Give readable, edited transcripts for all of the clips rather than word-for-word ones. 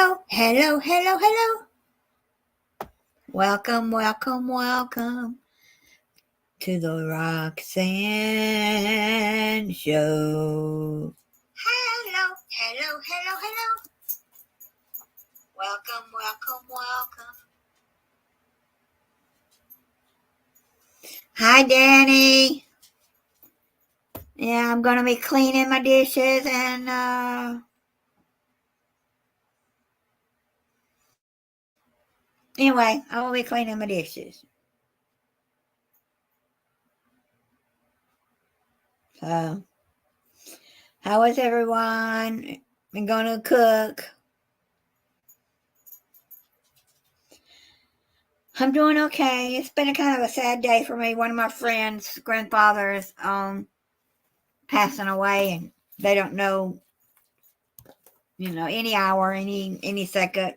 Hello, hello, hello, hello. Welcome, welcome, welcome to the Roxanne Show. Hello, hello, hello, hello. Welcome, welcome, welcome. Hi, Danny. Yeah, I'm going to be cleaning my dishes and, anyway, I will be cleaning my dishes. So, how is everyone? I'm going to cook. I'm doing okay. It's been a kind of a sad day for me. One of my friends' grandfathers passing away, and they don't know, any hour, any second.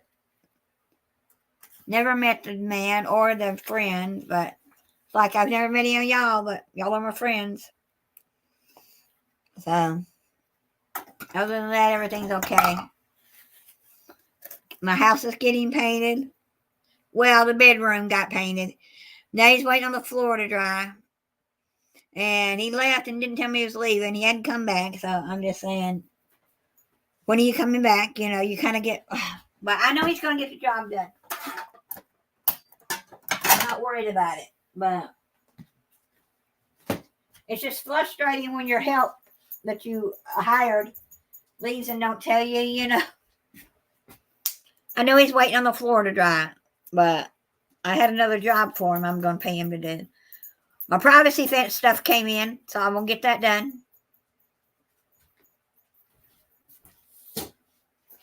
Never met the man or the friend, but it's like I've never met any of y'all, but y'all are my friends. So, other than that, everything's okay. My house is getting painted. Well, the bedroom got painted. Now he's waiting on the floor to dry. And he left and didn't tell me he was leaving. He hadn't come back, so I'm just saying, when are you coming back? You kind of get, but I know he's going to get the job done. I'm not worried about it, but it's just frustrating when your help that you hired leaves and don't tell you. I know he's waiting on the floor to dry, but I had another job for him I'm going to pay him to do. My privacy fence stuff came in, so I'm going to get that done.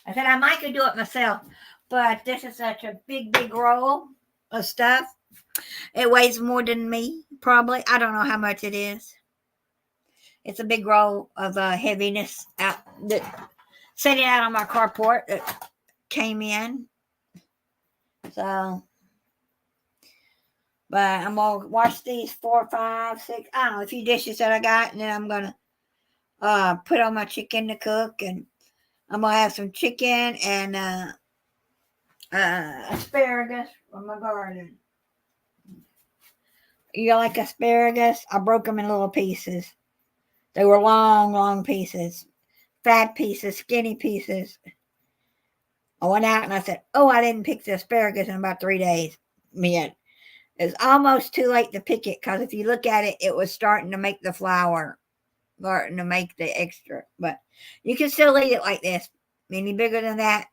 I said I might could do it myself, but this is such a big, big roll of stuff. It weighs more than me, probably. I don't know how much it is. It's a big roll of heaviness out that sitting out on my carport that came in. So, but I'm gonna wash these 4, 5, 6, I don't know, a few dishes that I got, and then I'm gonna put on my chicken to cook, and I'm gonna have some chicken and asparagus from my garden. You like asparagus? I broke them in little pieces. They were long, long pieces, fat pieces, skinny pieces. I went out and I said, "Oh, I didn't pick the asparagus in about 3 days yet." It's almost too late to pick it because if you look at it, it was starting to make the flour, starting to make the extra. But you can still eat it like this. Any bigger than that?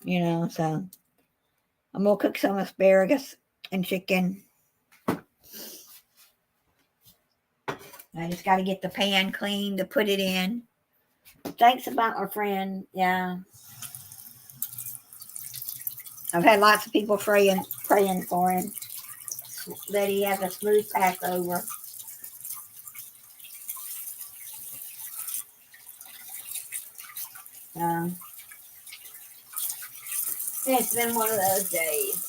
No. So I'm going to cook some asparagus and chicken. I just got to get the pan clean to put it in. Thanks about my friend. Yeah. I've had lots of people praying for him that he has a smooth Passover. It's been one of those days.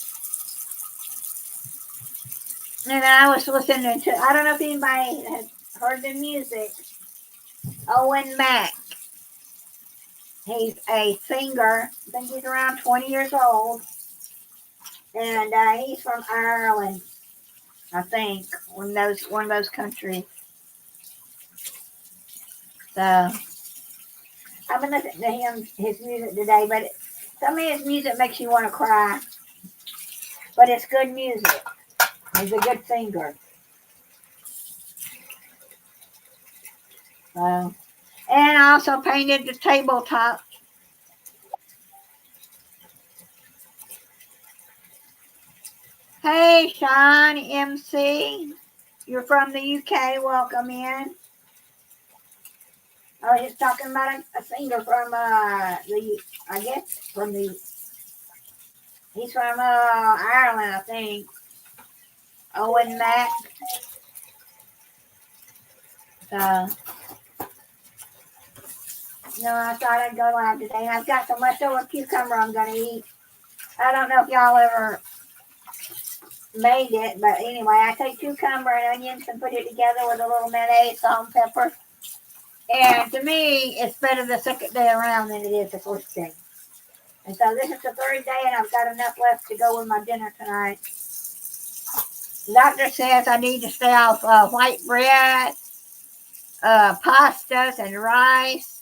And I was listening to, I don't know if anybody has heard the music, Owen Mack. He's a singer. I think he's around 20 years old. And he's from Ireland, I think, one of those countries. So I've been listening to his music today, but some of his music makes you want to cry. But it's good music. He's a good singer. And I also painted the tabletop. Hey, Sean MC. You're from the UK. Welcome in. I was just talking about a singer from he's from Ireland, I think. Owen Mack. So, I thought I'd go live today. And I've got some leftover cucumber I'm going to eat. I don't know if y'all ever made it, but anyway, I take cucumber and onions and put it together with a little mayonnaise, salt, and pepper. And to me, it's better the second day around than it is the first day. And so this is the third day, and I've got enough left to go with my dinner tonight. The doctor says I need to stay off white bread, pastas, and rice.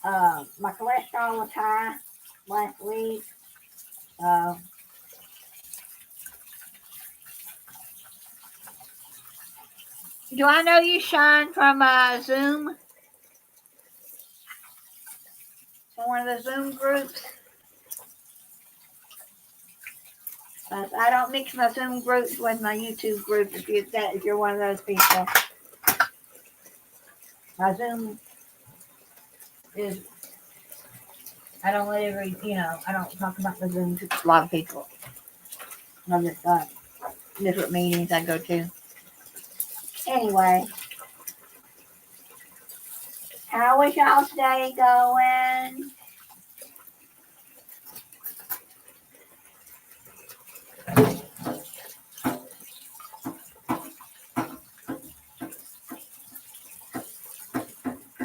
My cholesterol was high last week. Uh, do I know you, Sean, from Zoom? From one of the Zoom groups? I don't mix my Zoom groups with my YouTube group if you're one of those people. My Zoom is, I don't let I don't talk about the Zoom to a lot of people. I'm just different meetings I go to. Anyway, how is y'all's day going?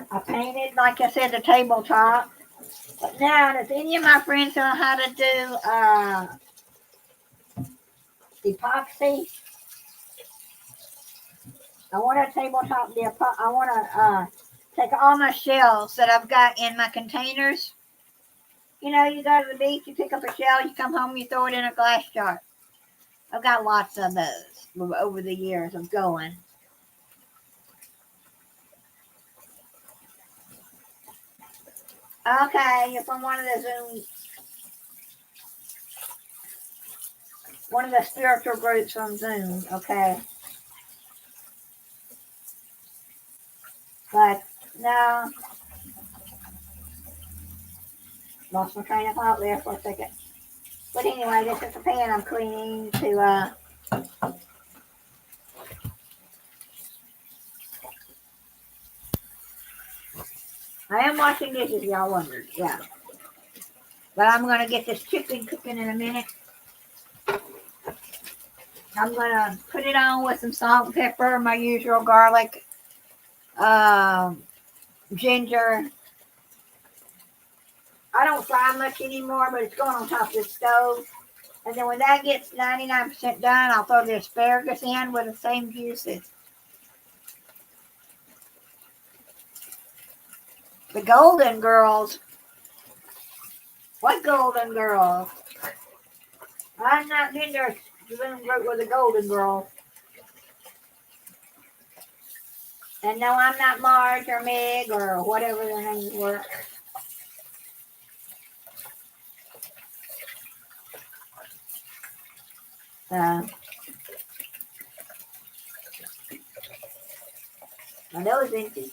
I painted, like I said, the tabletop. But now, does any of my friends know how to do epoxy? I want a tabletop. I want to take all my shells that I've got in my containers. You go to the beach, you pick up a shell, you come home, you throw it in a glass jar. I've got lots of those over the years of going. Okay, you're from one of the spiritual groups from Zoom. Okay. But no, lost my train of thought there for a second. But anyway, this is the pan I'm cleaning to I am washing dishes, y'all wondered. Yeah. But I'm going to get this chicken cooking in a minute. I'm going to put it on with some salt and pepper, my usual garlic, ginger. I don't fry much anymore, but it's going on top of the stove. And then when that gets 99% done, I'll throw the asparagus in with the same juices. The Golden Girls. What Golden Girls? I'm not in there with the Golden Girls. And no, I'm not Marge or Meg or whatever their names were. My nose empty.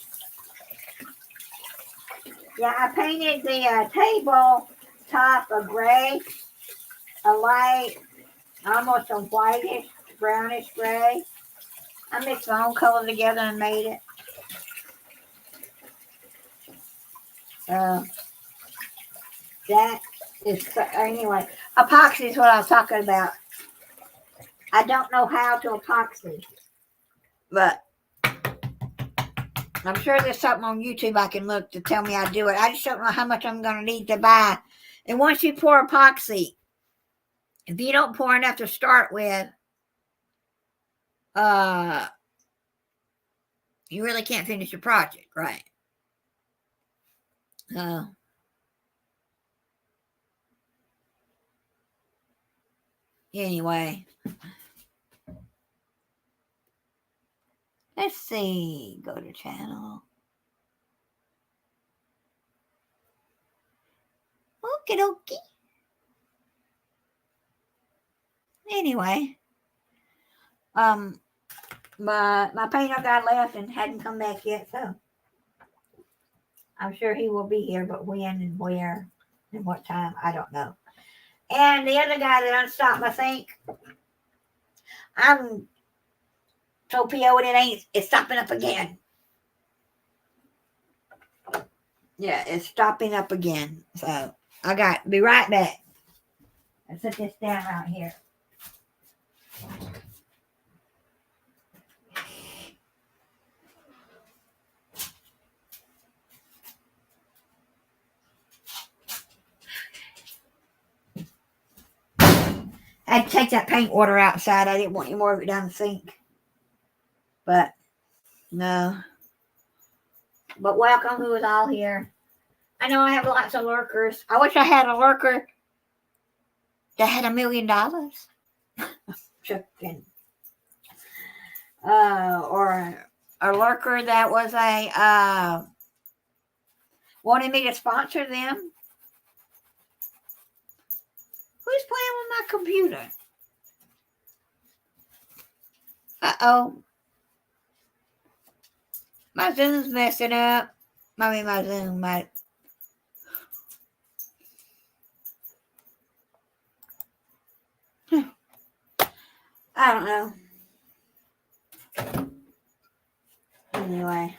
Yeah, I painted the table top a gray, a light, almost a whitish, brownish gray. I mixed my own color together and made it. That is, anyway, epoxy is what I was talking about. I don't know how to epoxy, but I'm sure there's something on YouTube I can look to tell me how to do it. I just don't know how much I'm going to need to buy. And once you pour epoxy, if you don't pour enough to start with, you really can't finish your project, right? Anyway, let's see. Go to channel. Okie dokie. Anyway, my painter guy left and hadn't come back yet, so I'm sure he will be here, but when and where and what time, I don't know. And the other guy that unstopped my sink, I'm so PO'd it's stopping up again. Yeah, it's stopping up again. So I got to be right back. I'll set this down out here. had to take that paint water outside. I didn't want any more of it down the sink. But, no. But welcome, who is all here. I know I have lots of lurkers. I wish I had a lurker that had $1 million. Chicken. Or a lurker that was wanted me to sponsor them. Who's playing with my computer? Uh-oh. My Zoom's messing up. My Zoom might. I don't know. Anyway,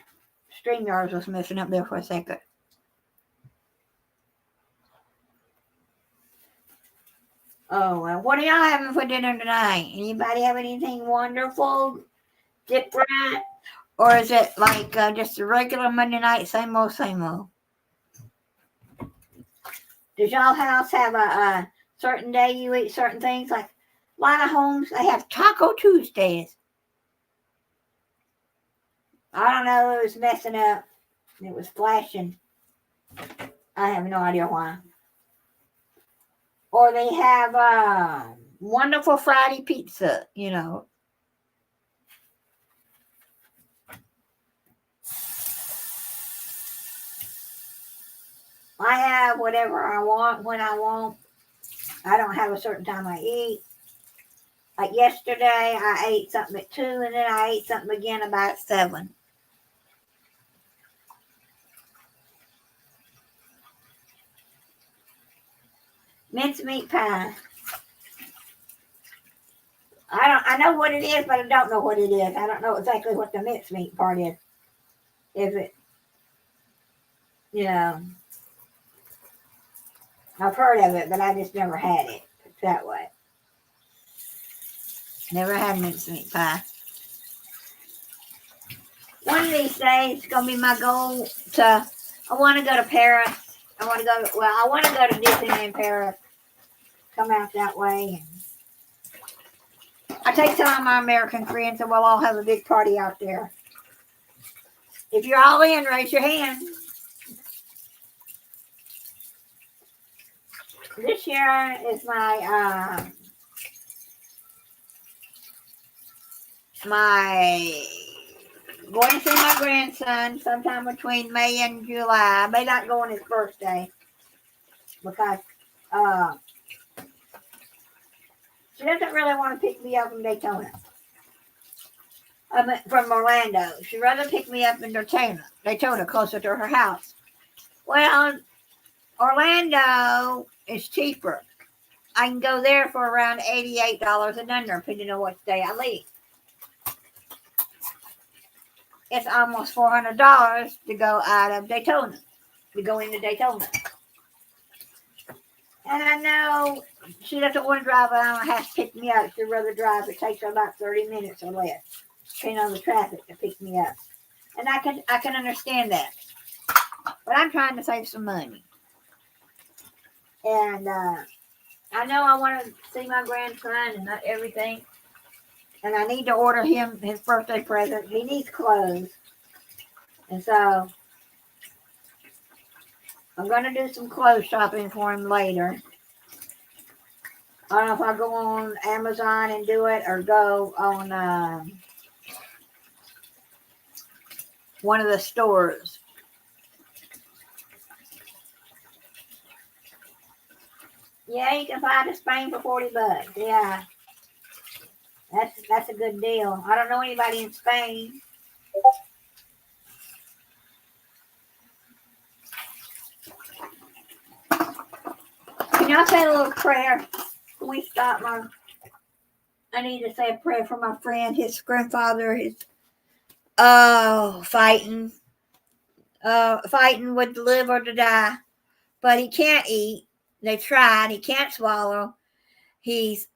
StreamYard was messing up there for a second. Oh, well, what are y'all having for dinner tonight? Anybody have anything wonderful, different? Or is it like just a regular Monday night, same old, same old? Does y'all house have a certain day you eat certain things? Like a lot of homes, they have Taco Tuesdays. I don't know, it was messing up. It was flashing. I have no idea why. Or they have wonderful Friday pizza, you know. I have whatever I want when I want. I don't have a certain time I eat. Like yesterday, I ate something at 2, and then I ate something again about 7. Mincemeat pie. I know what it is, but I don't know what it is. I don't know exactly what the mincemeat part is. Is it, you know, I've heard of it, but I just never had it that way. Never had mincemeat pie. One of these days, it's going to be my goal I want to go to Paris. I want to go to Disneyland Paris. Come out that way. And I take some of my American friends and we'll all have a big party out there. If you're all in, raise your hand. This year is my going to see my grandson sometime between May and July. I may not go on his birthday because she doesn't really want to pick me up in Daytona. From Orlando. She'd rather pick me up in Daytona, closer to her house. Well, Orlando is cheaper. I can go there for around $88 and under, depending on what day I leave. It's almost $400 to go out of Daytona, to go into Daytona. And I know she doesn't want to drive around and have to pick me up. She'd rather drive. It takes her about 30 minutes or less, depending on the traffic, to pick me up. And I can understand that. But I'm trying to save some money. And I know I want to see my grandson and not everything. And I need to order him his birthday present. He needs clothes. And so I'm going to do some clothes shopping for him later. I don't know if I go on Amazon and do it or go on one of the stores. Yeah, you can fly to Spain for $40. Yeah. That's a good deal. I don't know anybody in Spain. Can y'all say a little prayer? Can we stop I need to say a prayer for my friend. His grandfather is fighting with the liver to die. But he can't eat. They tried. He can't swallow. He's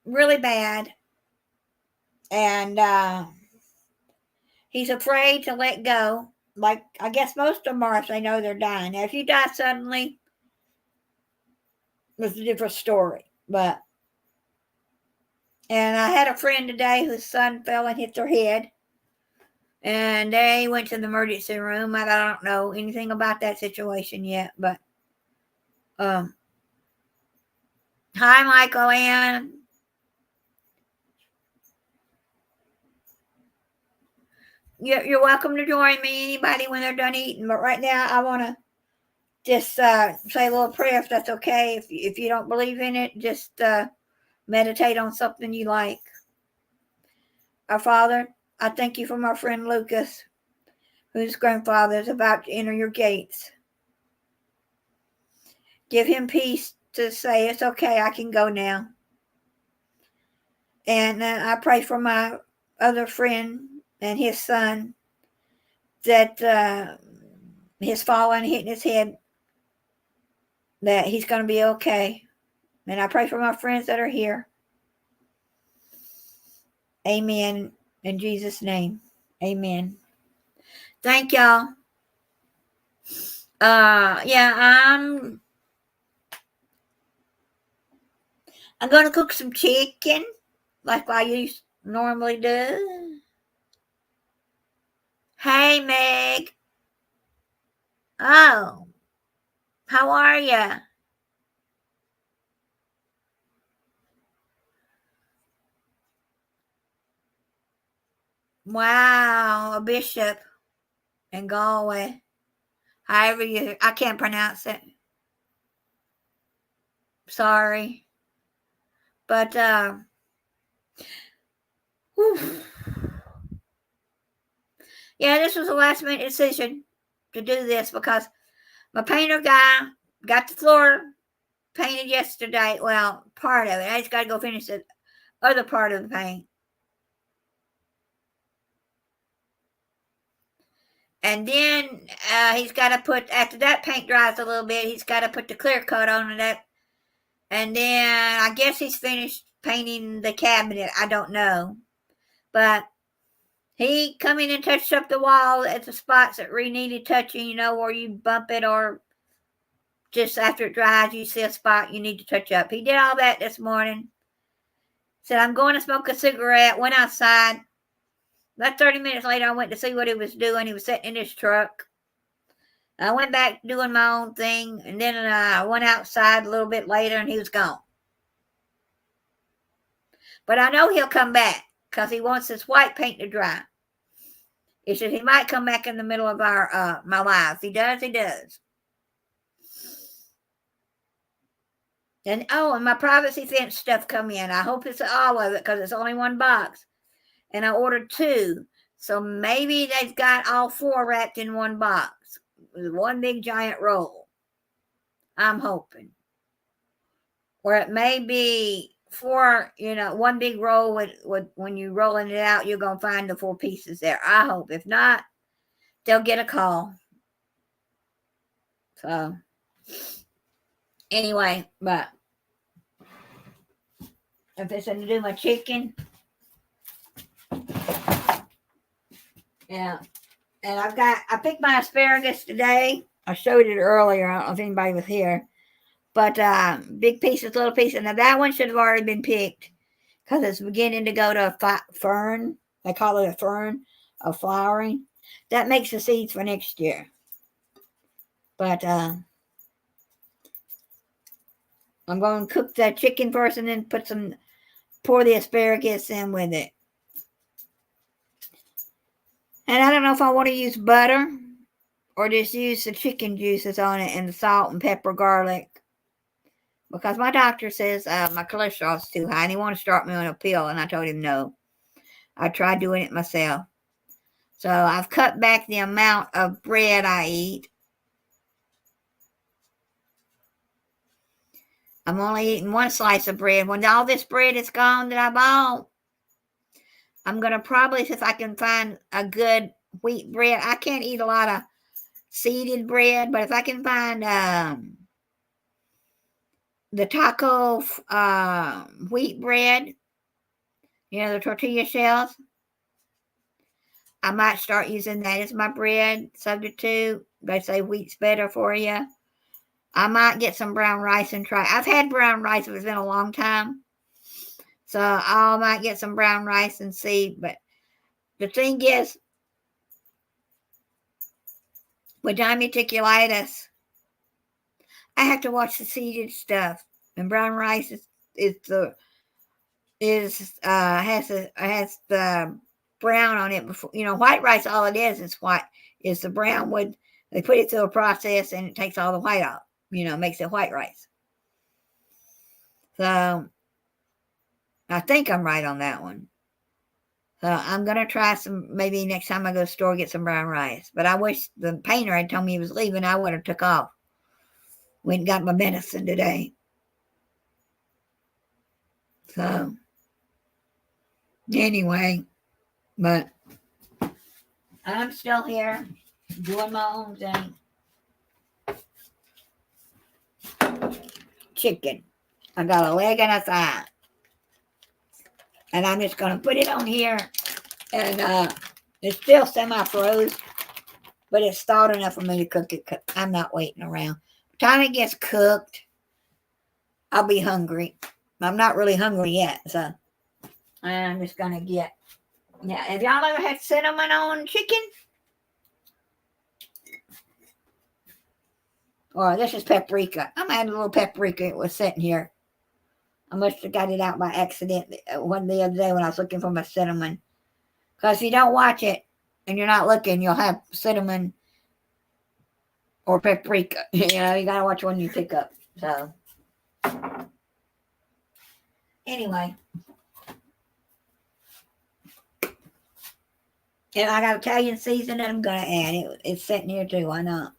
really bad. And he's afraid to let go. Like, I guess most of them are if they know they're dying. Now, if you die suddenly, it's a different story. But And I had a friend today whose son fell and hit their head. And they went to the emergency room. I don't know anything about that situation yet, but hi, Michael Ann. You're welcome to join me, anybody, when they're done eating. But right now, I want to just say a little prayer, if that's okay. If you don't believe in it, just meditate on something you like. Our Father, I thank you for my friend Lucas, whose grandfather is about to enter your gates. Give him peace to say, it's okay, I can go now. And I pray for my other friend and his son that his falling, hitting his head, that he's going to be okay. And I pray for my friends that are here. Amen. In Jesus' name. Amen. Thank y'all. Yeah, I'm going to cook some chicken like I normally do. Hey, Meg. Oh, how are you? Wow, a bishop in Galway. However I can't pronounce it. Sorry. But, whew. Yeah, this was a last minute decision to do this because my painter guy got the floor painted yesterday. Well, part of it. I just got to go finish the other part of the paint. And then he's got to put, after that paint dries a little bit, he's got to put the clear coat on that. And then I guess he's finished painting the cabinet. I don't know. But he come in and touched up the wall at the spots that really needed touching, where you bump it or just after it dries, you see a spot you need to touch up. He did all that this morning. Said, I'm going to smoke a cigarette. Went outside. About 30 minutes later, I went to see what he was doing. He was sitting in his truck. I went back doing my own thing, and then I went outside a little bit later, and he was gone. But I know he'll come back because he wants his white paint to dry. He said he might come back in the middle of my life. He does, he does. And my privacy fence stuff come in. I hope it's all of it because it's only one box. And I ordered 2. So maybe they've got all 4 wrapped in one box with one big giant roll. I'm hoping. Or it may be 4, one big roll with when you're rolling it out, you're going to find the 4 pieces there. I hope. If not, they'll get a call. So anyway, but if it's going to do my chicken, yeah. And I picked my asparagus today. I showed it earlier. I don't know if anybody was here. But big pieces, little pieces. Now that one should have already been picked because it's beginning to go to a fern. They call it a fern of flowering. That makes the seeds for next year. But I'm going to cook that chicken first and then pour the asparagus in with it. And I don't know if I want to use butter or just use the chicken juices on it and the salt and pepper, garlic. Because my doctor says my cholesterol is too high and he wants to start me on a pill. And I told him no. I tried doing it myself. So I've cut back the amount of bread I eat. I'm only eating 1 slice of bread. When all this bread is gone that I bought, I'm going to probably, if I can find a good wheat bread. I can't eat a lot of seeded bread, but if I can find the taco wheat bread, the tortilla shells, I might start using that as my bread substitute. They say wheat's better for you. I might get some brown rice and try. I've had brown rice, but it's been a long time. So I might get some brown rice and see. But the thing is, with diverticulitis, I have to watch the seeded stuff. And brown rice is the has the brown on it before. White rice, all it is white. Is the brown wood. They put it through a process and it takes all the white off. Makes it white rice. So I think I'm right on that one. So I'm gonna try some. Maybe next time I go to the store, get some brown rice. But I wish the painter had told me he was leaving. I would have took off. Went and got my medicine today. So anyway, but I'm still here doing my own thing. Chicken. I got a leg and a thigh. And I'm just going to put it on here. And it's still semi-froze. But it's thawed enough for me to cook it. I'm not waiting around. By the time it gets cooked, I'll be hungry. I'm not really hungry yet. So I'm just going to get. Yeah, have y'all ever had cinnamon on chicken? Or this is paprika. I'm adding a little paprika. It was sitting here. I must have got it out by accident one the other day when I was looking for my cinnamon. Because if you don't watch it and you're not looking, you'll have cinnamon or paprika. You got to watch one you pick up. So, anyway. And I got Italian seasoning I'm going to add. It's sitting here too. Why not?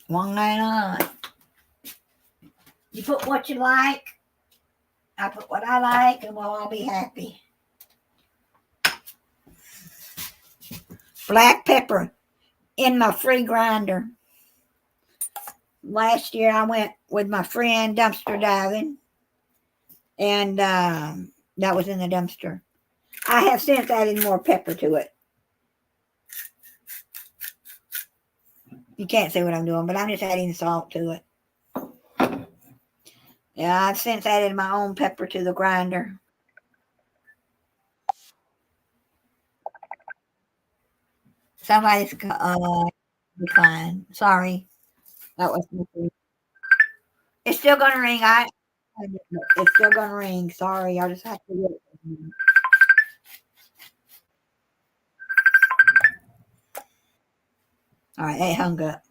Why not? You put what you like. I put what I like, and we'll all be happy. Black pepper in my free grinder. Last year I went with my friend dumpster diving, and that was in the dumpster. I have since added more pepper to it. You can't see what I'm doing, but I'm just adding salt to it. Yeah, I've since added my own pepper to the grinder. Somebody's declined. Sorry. That was It's still gonna ring. It's still gonna ring. Sorry, I just have to get it. All right, it hung up.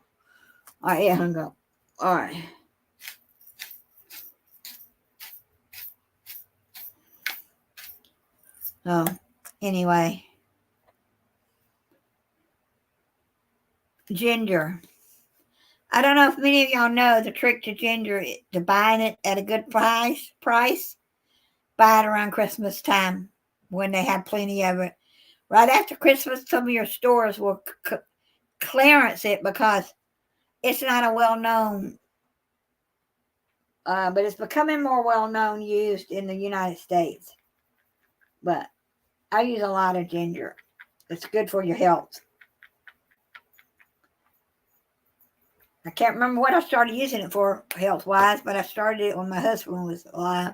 All right, it hung up. All right. So, anyway. Ginger. I don't know if many of y'all know the trick to ginger, to buying it at a good price. Buy it around Christmas time when they have plenty of it. Right after Christmas, some of your stores will clearance it because it's not a well-known, but it's becoming more well-known used in the United States. But I use a lot of ginger. It's good for your health. I can't remember what I started using it for health-wise, but I started it when my husband was alive.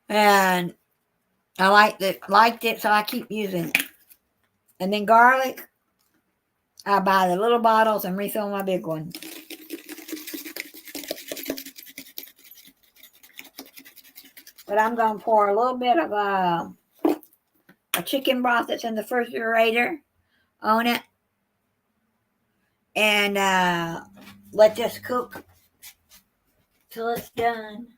And I liked it, so I keep using it. And then garlic, I buy the little bottles and refill my big one. But I'm going to pour a little bit of a chicken broth that's in the refrigerator on it. And let this cook till it's done.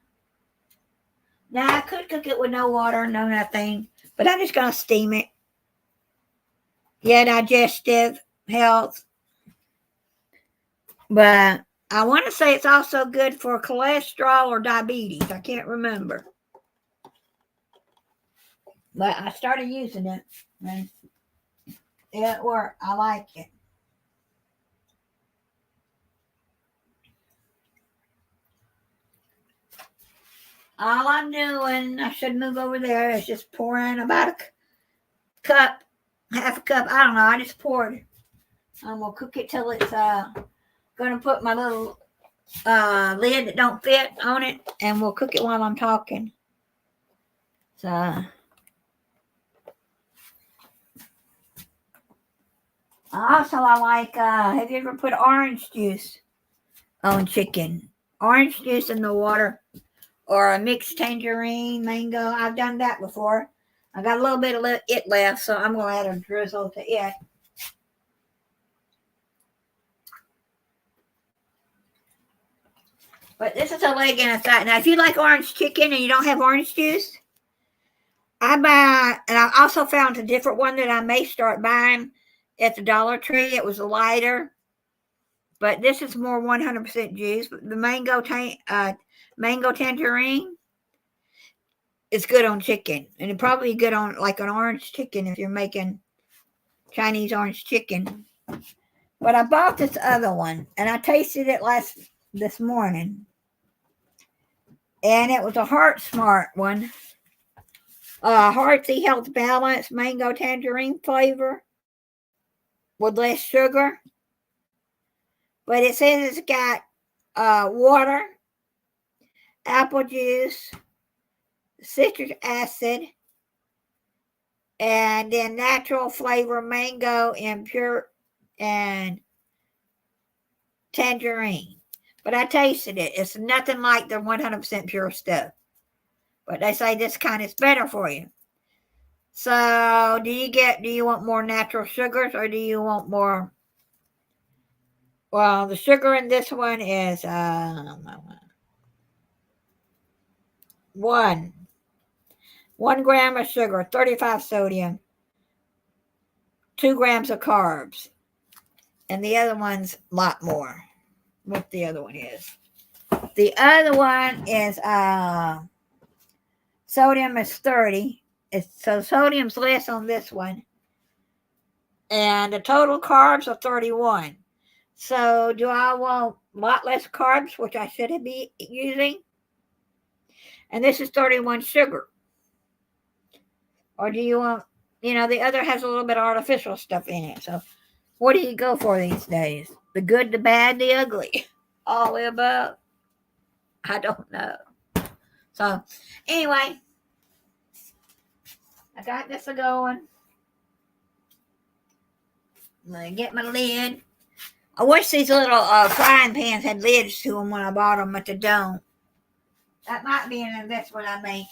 Now, I could cook it with no water, no nothing. But I'm just going to steam it. Yeah, digestive health. But I want to say it's also good for cholesterol or diabetes. I can't remember. But I started using it. And it worked. I like it. All I'm doing, I should move over there, is just pouring about a cup, half a cup. I don't know. I just poured. I'm going to cook it till it's going to put my little lid that don't fit on it, and we'll cook it while I'm talking. So also I like have you ever put orange juice on chicken? Orange juice in the water or a mixed tangerine, mango. I've done that before. I got a little bit of it left, so I'm going to add a drizzle to it. But this is a leg and a thigh. Now, if you like orange chicken and you don't have orange juice, I buy, and I also found a different one that I may start buying at the Dollar Tree. It was lighter, but this is more 100% juice. The mango tangerine is good on chicken, and it'd probably be good on like an orange chicken if you're making Chinese orange chicken. But I bought this other one, and I tasted it this morning, and it was a Heart Smart one. Hearty Health Balance mango tangerine flavor with less sugar. But it says it's got water, apple juice, citric acid, and then natural flavor mango and tangerine. But I tasted it. It's nothing like the 100% pure stuff. But they say this kind is better for you. So do you want more natural sugars or do you want more? Well, the sugar in this one is 1 gram of sugar, 35 sodium, 2 grams of carbs. And the other one's a lot more. What the other one is. The other one is sodium is 30. So sodium's less on this one. And the total carbs are 31. So do I want a lot less carbs, which I should be using? And this is 31 sugar. Or do you want, the other has a little bit of artificial stuff in it. So what do you go for these days? The good, the bad, the ugly? All the above? I don't know. So anyway, I got this going. I'm going to get my lid. I wish these little frying pans had lids to them when I bought them, but they don't. That might be an investment I make.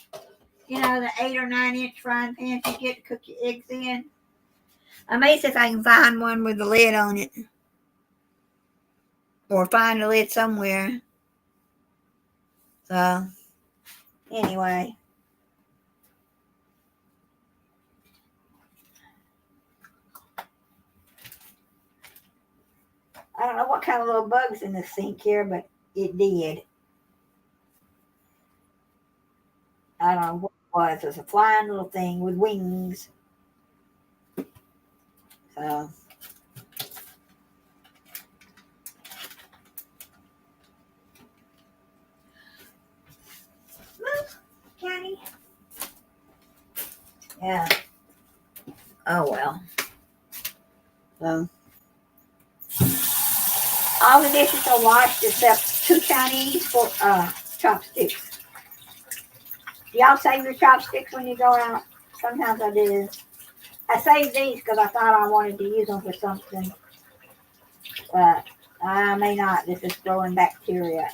The 8 or 9 inch frying pans you get to cook your eggs in. I may see if I can find one with the lid on it. Or find a lid somewhere. So, anyway. I don't know what kind of little bugs in the sink here, but it did. I don't know what it was. It was a flying little thing with wings. So. Kenny? Yeah. Oh, well. So. All the dishes are washed except 2 Chinese for chopsticks. Do y'all save your chopsticks when you go out? Sometimes I do. I saved these because I thought I wanted to use them for something. But I may not. This is growing bacteria.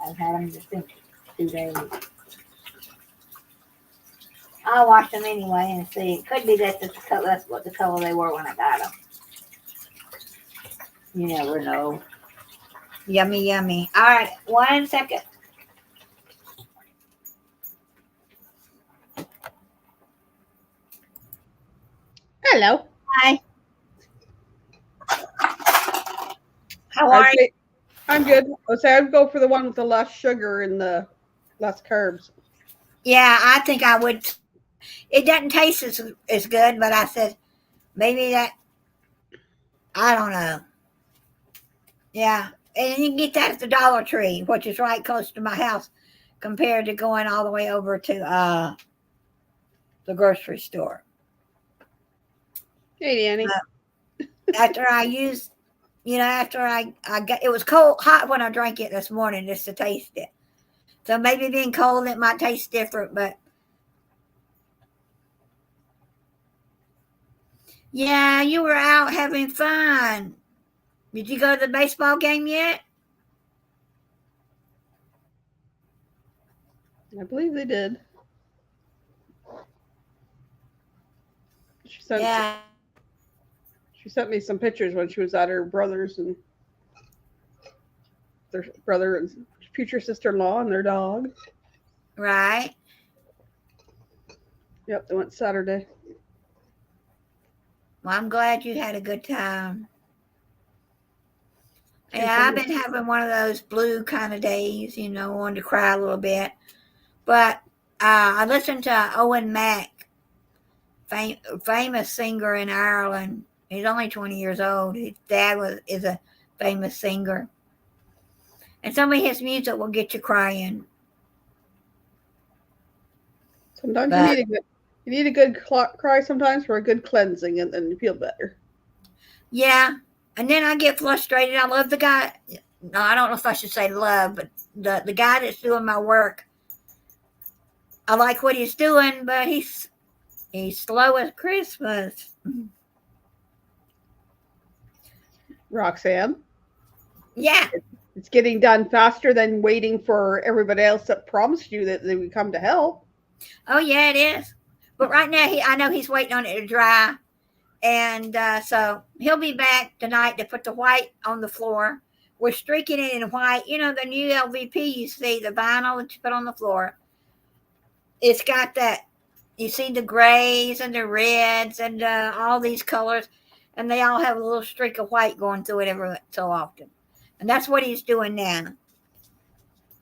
I've had them in the sink 2 days. I'll wash them anyway and see. It could be that's what the color they were when I got them. You never know. Yummy, yummy. All right, 1 second. Hello. Hi. How are you? I'm good. I'd go for the one with the less sugar and the less carbs. Yeah, I think I would. It doesn't taste as good, but I said maybe that. I don't know. Yeah, and you can get that at the Dollar Tree, which is right close to my house, compared to going all the way over to the grocery store. Hey, Danny. After I use, after I got it was cold, hot when I drank it this morning just to taste it. So maybe being cold, it might taste different, but yeah, you were out having fun. Did you go to the baseball game yet? I believe they did. She sent Yeah. she sent me some pictures when she was at her brother's and their brother and future sister-in-law and their dog. Right. Yep, they went Saturday. Well, I'm glad you had a good time. Yeah, I've been having one of those blue kind of days, wanting to cry a little bit. But I listened to Owen Mack, famous singer in Ireland. He's only 20 years old. His dad is a famous singer. And some of his music will get you crying. Sometimes you need a good cry sometimes for a good cleansing, and then you feel better. Yeah. And then I get frustrated. I love the guy. No, I don't know if I should say love, but the guy that's doing my work, I like what he's doing, but he's slow as Christmas. Roxanne? Yeah. It's getting done faster than waiting for everybody else that promised you that they would come to help. Oh, yeah, it is. But right now, I know he's waiting on it to dry. And so he'll be back tonight to put the white on the floor. We're streaking it in white. The new LVP, you see, the vinyl that you put on the floor. It's got that, you see the grays and the reds and all these colors. And they all have a little streak of white going through it every so often. And that's what he's doing now.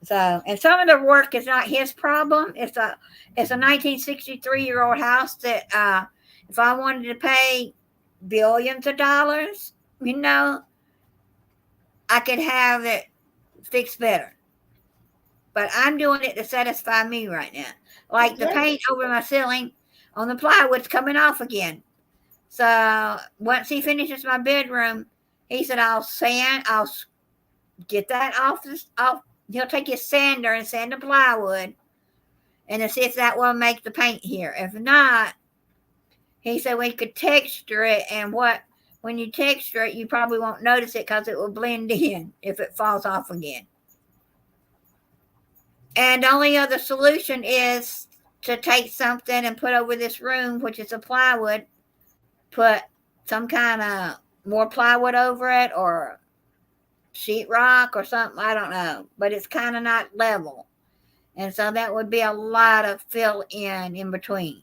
So, and some of the work is not his problem. It's a 1963-year-old house that if I wanted to pay billions of dollars, I could have it fixed better. But I'm doing it to satisfy me right now. Like the paint over my ceiling on the plywood's coming off again. So once he finishes my bedroom, he said, I'll get that off. He'll take his sander and sand the plywood and see if that will make the paint here. If not, he said we could texture it, and when you texture it, you probably won't notice it because it will blend in if it falls off again. And the only other solution is to take something and put over this room, which is a plywood, put some kind of more plywood over it or sheetrock or something. I don't know, but it's kind of not level. And so that would be a lot of fill in between.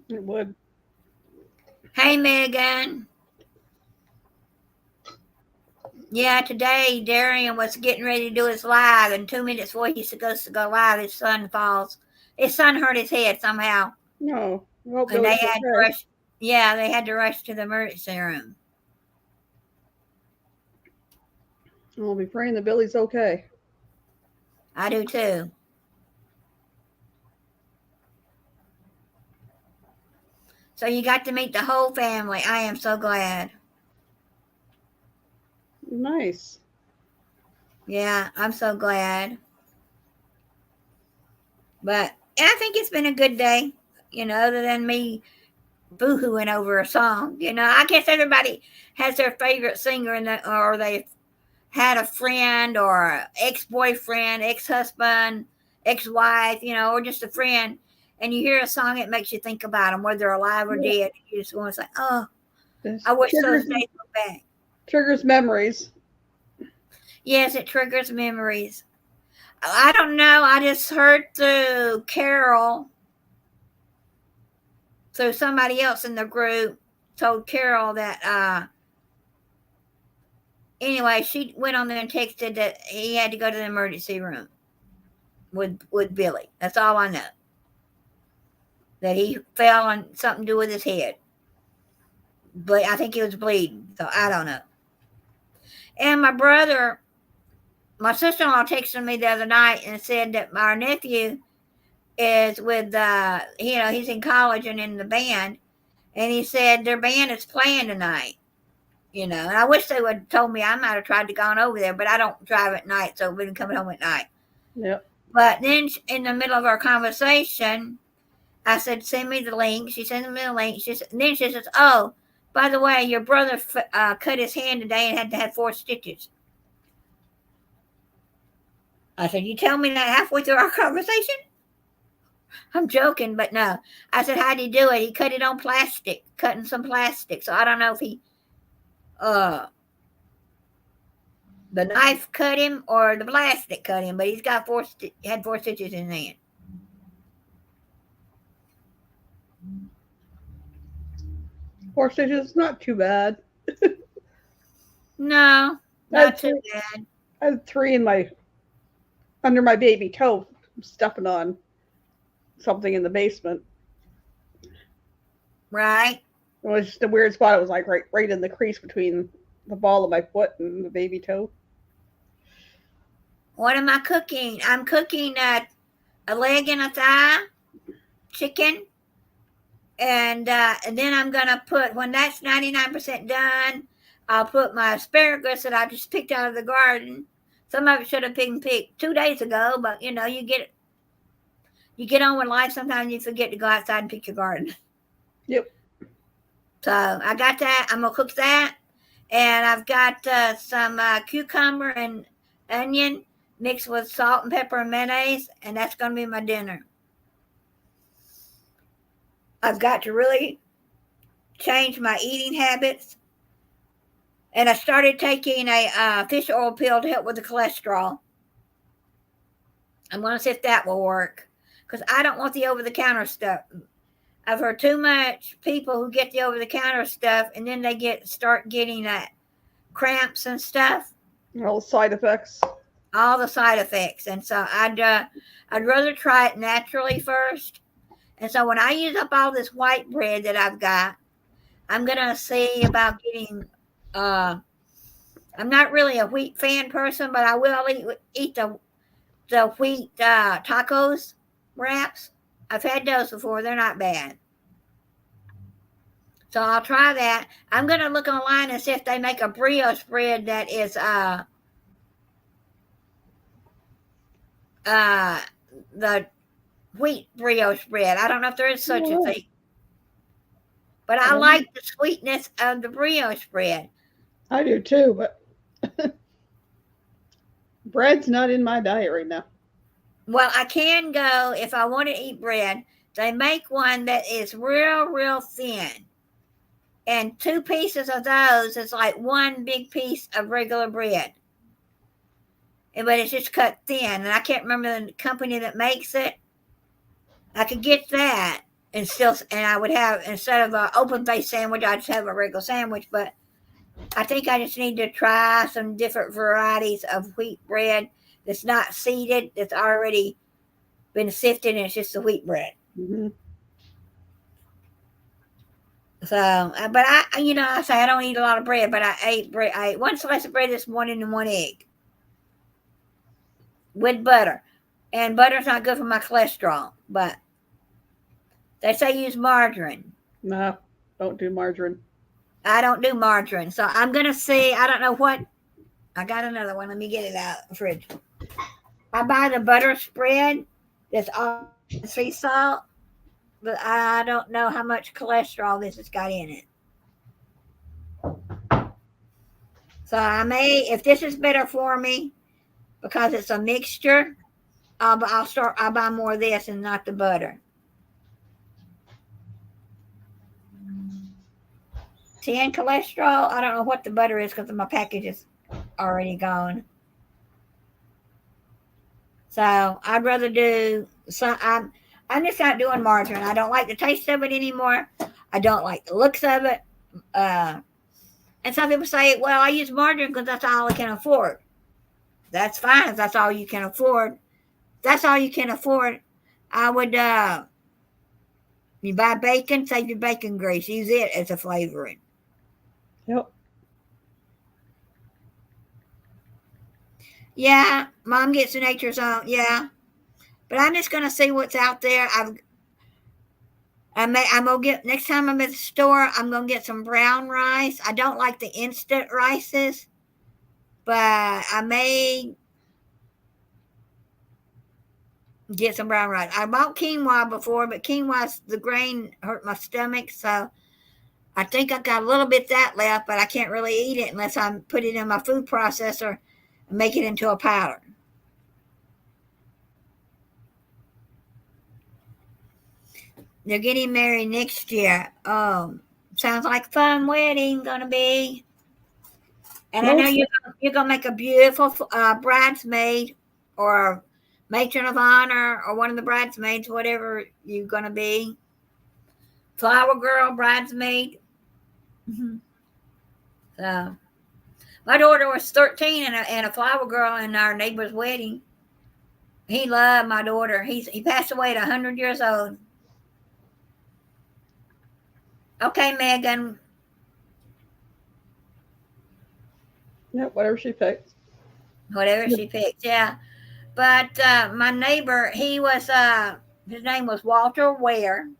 It would. Hey, Megan. Yeah, today Darian was getting ready to do his live, and 2 minutes before he goes to go live, his son falls. His son hurt his head somehow. No. And they had to rush. Yeah, they had to rush to the emergency room. I'll be praying that Billy's okay. I do too. So you got to meet the whole family. I am so glad. Nice. Yeah, I'm so glad. But I think it's been a good day, other than me boo-hooing over a song. I guess everybody has their favorite singer or they've had a friend or ex-boyfriend, ex-husband, ex-wife, or just a friend, and you hear a song, it makes you think about them, whether they're alive or dead. You just want to say, oh, I wish those days were back. Triggers memories. Yes, it triggers memories. I don't know. I just heard through Carol, so somebody else in the group told Carol that, anyway, she went on there and texted that he had to go to the emergency room with Billy. That's all I know. That he fell on something to do with his head. But I think he was bleeding, so I don't know. And my sister-in-law texted me the other night and said that our nephew is with, he's in college and in the band. And he said their band is playing tonight. And I wish they would have told me. I might have tried to go over there, but I don't drive at night, so we didn't come home at night. Yep. But then in the middle of our conversation, I said, send me the link. She sent me the link. Then she says, oh, by the way, your brother cut his hand today and had to have 4 stitches. I said, you tell me that halfway through our conversation? I'm joking, but no. I said, how'd he do it? He cut it on plastic, cutting some plastic. So I don't know if he, the knife cut him or the plastic cut him, but he's got had 4 stitches in his hand. Four stitches, not too bad. No, not too bad. I had 3 under my baby toe, stepping on something in the basement. Right. It was just a weird spot. It was like right in the crease between the ball of my foot and the baby toe. What am I cooking? I'm cooking a leg and a thigh chicken. And then I'm going to put, when that's 99% done, I'll put my asparagus that I just picked out of the garden. Some of it should have been picked 2 days ago, but you get on with life. Sometimes you forget to go outside and pick your garden. Yep. So I got that. I'm going to cook that. And I've got some cucumber and onion mixed with salt and pepper and mayonnaise. And that's going to be my dinner. I've got to really change my eating habits. And I started taking a fish oil pill to help with the cholesterol. I'm going to see if that will work. Because I don't want the over-the-counter stuff. I've heard too much people who get the over-the-counter stuff and then they start getting cramps and stuff. All the side effects. All the side effects. And so I'd rather try it naturally first. And so when I use up all this white bread that I've got, I'm going to see about getting, I'm not really a wheat fan person, but I will eat the wheat tacos wraps. I've had those before. They're not bad. So I'll try that. I'm going to look online and see if they make a brioche bread that is the wheat brioche bread. I don't know if there is such a thing. But I like the sweetness of the brioche bread. I do too, but bread's not in my diet right now. Well, I can go if I want to eat bread. They make one that is real, real thin. And 2 pieces of those is like 1 big piece of regular bread. But it's just cut thin. And I can't remember the company that makes it. I could get that and I would have, instead of an open face sandwich, I'd just have a regular sandwich. But I think I just need to try some different varieties of wheat bread that's not seeded, that's already been sifted, and it's just the wheat bread. Mm-hmm. So, but I say I don't eat a lot of bread, but I ate bread. I ate 1 slice of bread this morning and 1 egg with butter. And butter's not good for my cholesterol, but they say use margarine. No, don't do margarine. I don't do margarine. So I'm going to see. I don't know what. I got another one. Let me get it out of the fridge. I buy the butter spread that's all sea salt, but I don't know how much cholesterol this has got in it. So I may, if this is better for me, because it's a mixture, I'll buy more of this and not the butter. 10 cholesterol. I don't know what the butter is because my package is already gone. So I'd rather do. So I'm just not doing margarine. I don't like the taste of it anymore. I don't like the looks of it. And some people say, "Well, I use margarine because that's all I can afford." That's fine if that's all you can afford. That's all you can afford. I would. You buy bacon, save your bacon grease. Use it as a flavoring. Yep. Yeah, Mom gets the Nature's Own. Yeah, but I'm just gonna see what's out there. I'm gonna get next time I'm at the store. I'm gonna get some brown rice. I don't like the instant rices, but I may get some brown rice. I bought quinoa before, but quinoa, the grain hurt my stomach, so I think I got a little bit that left, but I can't really eat it unless I put it in my food processor and make it into a powder. They're getting married next year. Sounds like fun wedding gonna be. And I know you're gonna make a beautiful bridesmaid or matron of honor or one of the bridesmaids, whatever you're gonna be. Flower girl, bridesmaid. Mm-hmm. So, my daughter was 13 and a flower girl in our neighbor's wedding. He loved my daughter. He passed away at 100 years old. Okay, Megan. Yeah, whatever she picks. Whatever she picked, yeah. But my neighbor, his name was Walter Ware.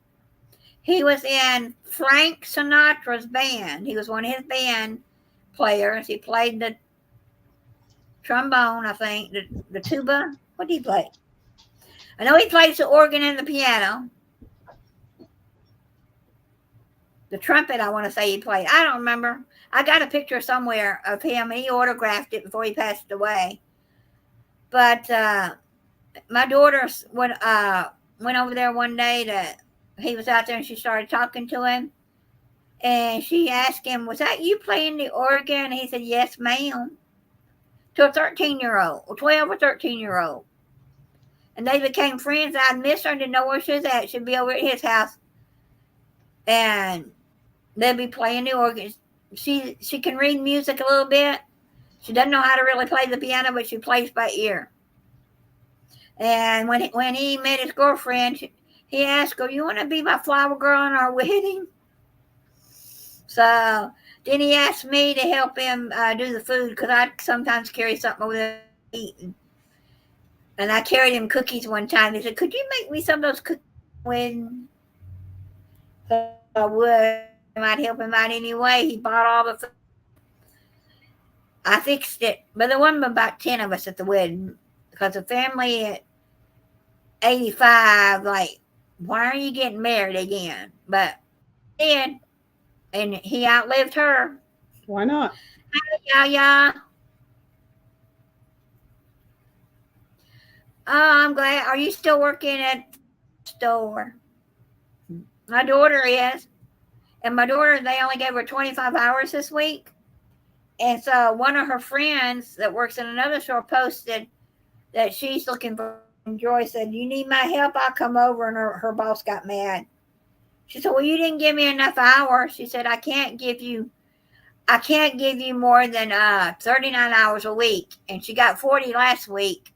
He was in Frank Sinatra's band. He was one of his band players. He played the trombone, I think, the tuba. What did he play? I know he plays the organ and the piano. The trumpet, I want to say he played. I don't remember. I got a picture somewhere of him. He autographed it before he passed away. But my daughter went over there one day he was out there and she started talking to him. And she asked him, "Was that you playing the organ?" And he said, "Yes, ma'am." To a 13-year-old, or 12 or 13-year-old. And they became friends. I'd miss her and didn't know where she was at. She'd be over at his house. And they'd be playing the organ. She can read music a little bit. She doesn't know how to really play the piano, but she plays by ear. And when he met his girlfriend, he asked her, "You want to be my flower girl in our wedding?" So then he asked me to help him do the food because I sometimes carry something over there to eat. And I carried him cookies one time. He said, "Could you make me some of those cookies when?" So I would. I might help him out anyway. He bought all the food. I fixed it. But there wasn't about 10 of us at the wedding because the family at 85, like, "Why are you getting married again?" But he did. And he outlived her. Why not? Hi, yeah. Oh, I'm glad. Are you still working at the store? My daughter is. And my daughter, they only gave her 25 hours this week. And so one of her friends that works in another store posted that she's looking for. And Joy said, "You need my help? I'll come over." And her boss got mad. She said, "Well, you didn't give me enough hours." She said, I can't give you more than 39 hours a week. And she got 40 last week.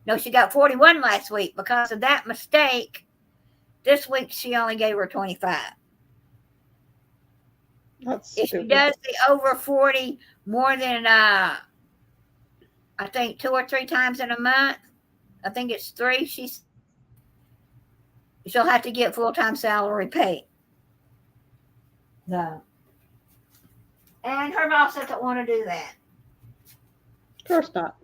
No, she got 41 last week because of that mistake. This week, she only gave her 25. That's if stupid. she does the over 40 more than, I think 2 or 3 times in a month, I think it's 3, she'll have to get full-time salary pay. So, and her boss doesn't want to do that. Of course not.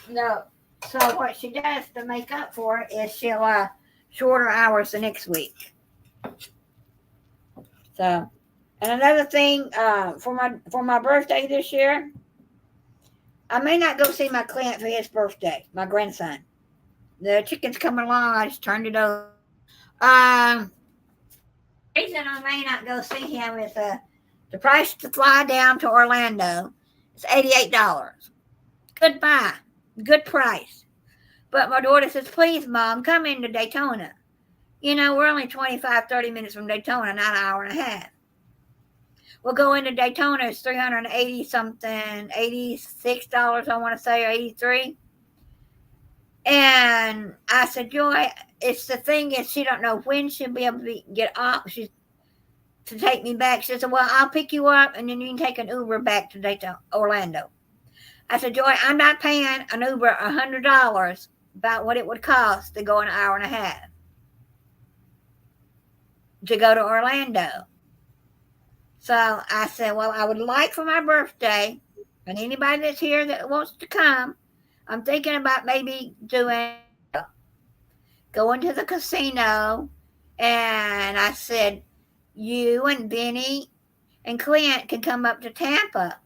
No. So what she does to make up for it is she'll shorter hours the next week. So, and another thing for my birthday this year, I may not go see my Clint for his birthday, my grandson. The chicken's coming along. I just turned it over. The reason I may not go see him is the price to fly down to Orlando is $88. Goodbye. Good price. But my daughter says, "Please, Mom, come into Daytona." You know, we're only 25, 30 minutes from Daytona, not an hour and a half. We'll go into Daytona. It's $380 something, $86, I want to say, or 83. And I said, "Joy, it's the thing is she don't know when she'll be able to get off. She's to take me back." She said, "Well, I'll pick you up and then you can take an Uber back to Daytona, Orlando." I said, "Joy, I'm not paying an Uber $100 about what it would cost to go an hour and a half." to go to Orlando. So I said, well, I would like for my birthday, and anybody that's here that wants to come, I'm thinking about maybe going to the casino. And I said, you and Benny and Clint can come up to Tampa.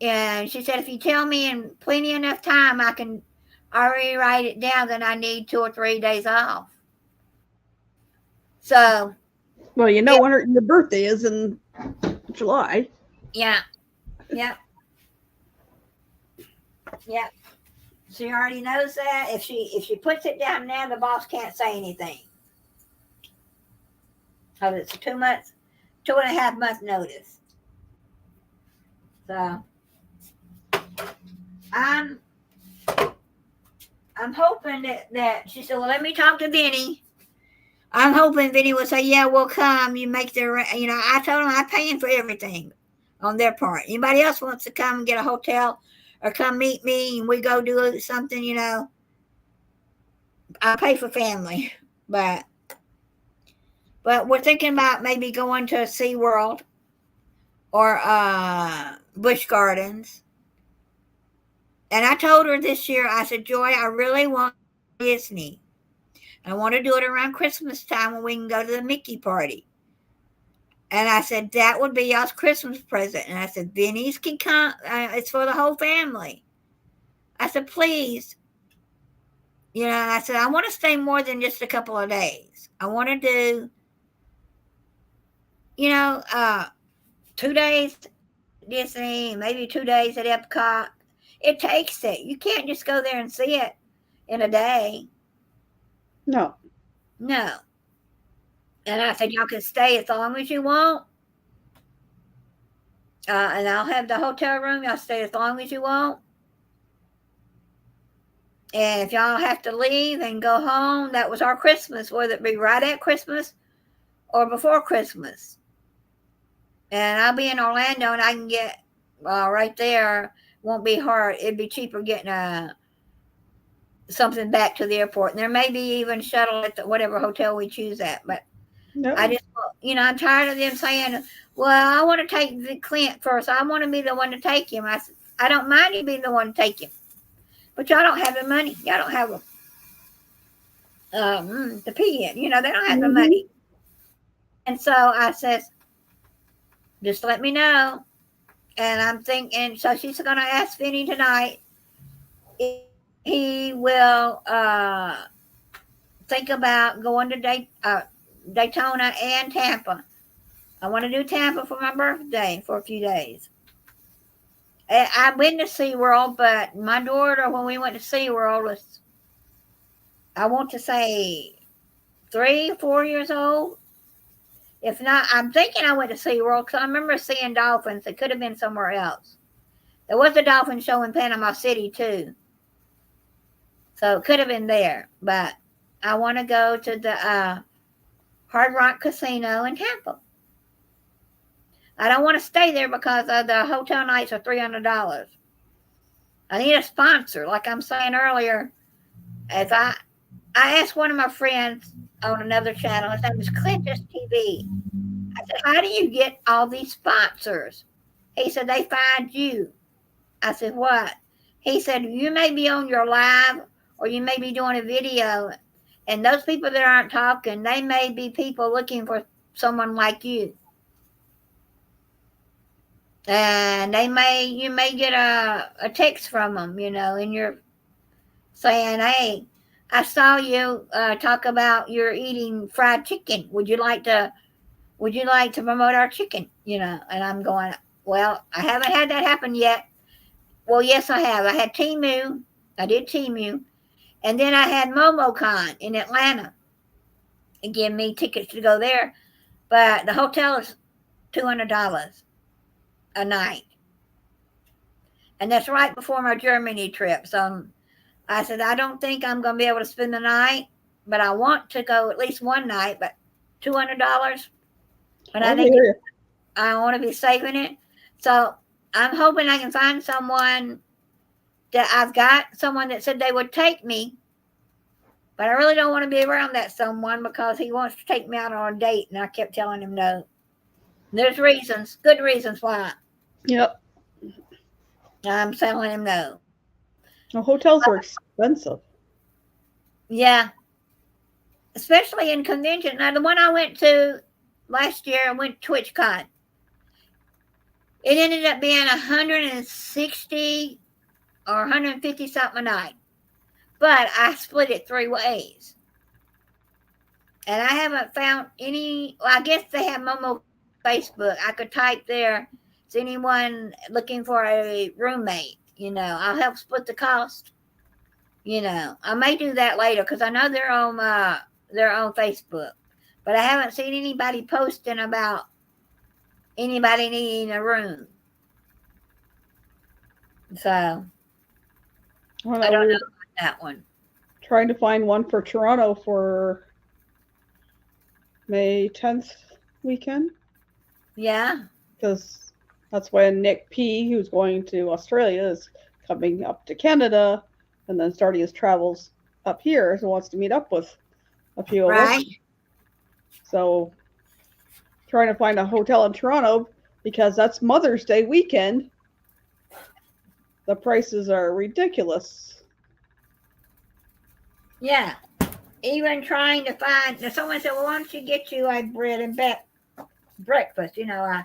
And she said, if you tell me in plenty enough time, I can already write it down that I need 2 or 3 days off. So, Well, you know when your birthday is in July. yeah. She already knows that. If she puts it down now, the boss can't say anything. Because it's a 2.5 month notice. So I'm hoping that she said, well, let me talk to Vinny. I'm hoping Vinny will say, yeah, we'll come. You make I told him I'm paying for everything on their part. Anybody else wants to come and get a hotel or come meet me and we go do something, I'll pay for family. But we're thinking about maybe going to SeaWorld or Busch Gardens. And I told her this year, I said, Joy, I really want Disney. I want to do it around Christmas time when we can go to the Mickey party. And I said, that would be y'all's Christmas present. And I said, Vinny's can come. It's for the whole family. I said, please. And I said, I want to stay more than just a couple of days. I want to do, 2 days Disney, maybe 2 days at Epcot. It takes it. You can't just go there and see it in a day. No. And I said, y'all can stay as long as you want. And I'll have the hotel room. Y'all stay as long as you want. And if y'all have to leave and go home, that was our Christmas, whether it be right at Christmas or before Christmas. And I'll be in Orlando and I can get right there. Won't be hard. It'd be cheaper getting something back to the airport. And there may be even shuttle at whatever hotel we choose at. But No. I just, I'm tired of them saying, well, I want to take Clint first. I want to be the one to take him. I said, I don't mind you being the one to take him. But y'all don't have the money. Y'all don't have the pay in. They don't have the money. And so I says, just let me know. And I'm thinking, so she's going to ask Vinny tonight if he will think about going to Daytona and Tampa. I want to do Tampa for my birthday for a few days. I've been to SeaWorld, but my daughter, when we went to SeaWorld, was, I want to say, 3 or 4 years old. If not, I'm thinking I went to SeaWorld because I remember seeing dolphins. It could have been somewhere else. There was a dolphin show in Panama City, too. So it could have been there. But I want to go to the Hard Rock Casino in Tampa. I don't want to stay there because the hotel nights are $300. I need a sponsor. Like I'm saying earlier, as I asked one of my friends on another channel, his name is Clintus TV. I said, how do you get all these sponsors? He said, they find you. I said, what? He said, you may be on your live or you may be doing a video, and those people that aren't talking, they may be people looking for someone like you. And you may get a text from them, and you're saying, hey, I saw you talk about you're eating fried chicken. Would you like to promote our chicken? And I'm going, well, I haven't had that happen yet. Well, yes, I have. I had Temu. I did Temu. And then I had MomoCon in Atlanta and give me tickets to go there. But the hotel is $200 a night. And that's right before my Germany trip. So I said, I don't think I'm going to be able to spend the night, but I want to go at least one night, but $200. But I want to be saving it. So I'm hoping I can find someone that I've got someone that said they would take me, But I really don't want to be around that someone because he wants to take me out on a date, and I kept telling him no. There's reasons, good reasons why Yep. I'm telling him no. The hotels are expensive. Yeah, especially in convention. Now, the one I went to last year, I went to TwitchCon. It ended up being 160 or 150 something a night. But I split it 3 ways. And I haven't found any. Well, I guess they have Momo Facebook. I could type there. Is anyone looking for a roommate? I'll help split the cost. I may do that later because I know they're on Facebook. But I haven't seen anybody posting about anybody needing a room. So Well, I don't we're know about that one. trying to find one for Toronto for May 10th weekend. Yeah. Because that's when Nick P, who's going to Australia, is coming up to Canada and then starting his travels up here. So wants to meet up with a few of us. Right. So trying to find a hotel in Toronto because that's Mother's Day weekend. The prices are ridiculous. Yeah. Even trying to find, someone said, well, why don't you get you a bread and breakfast? I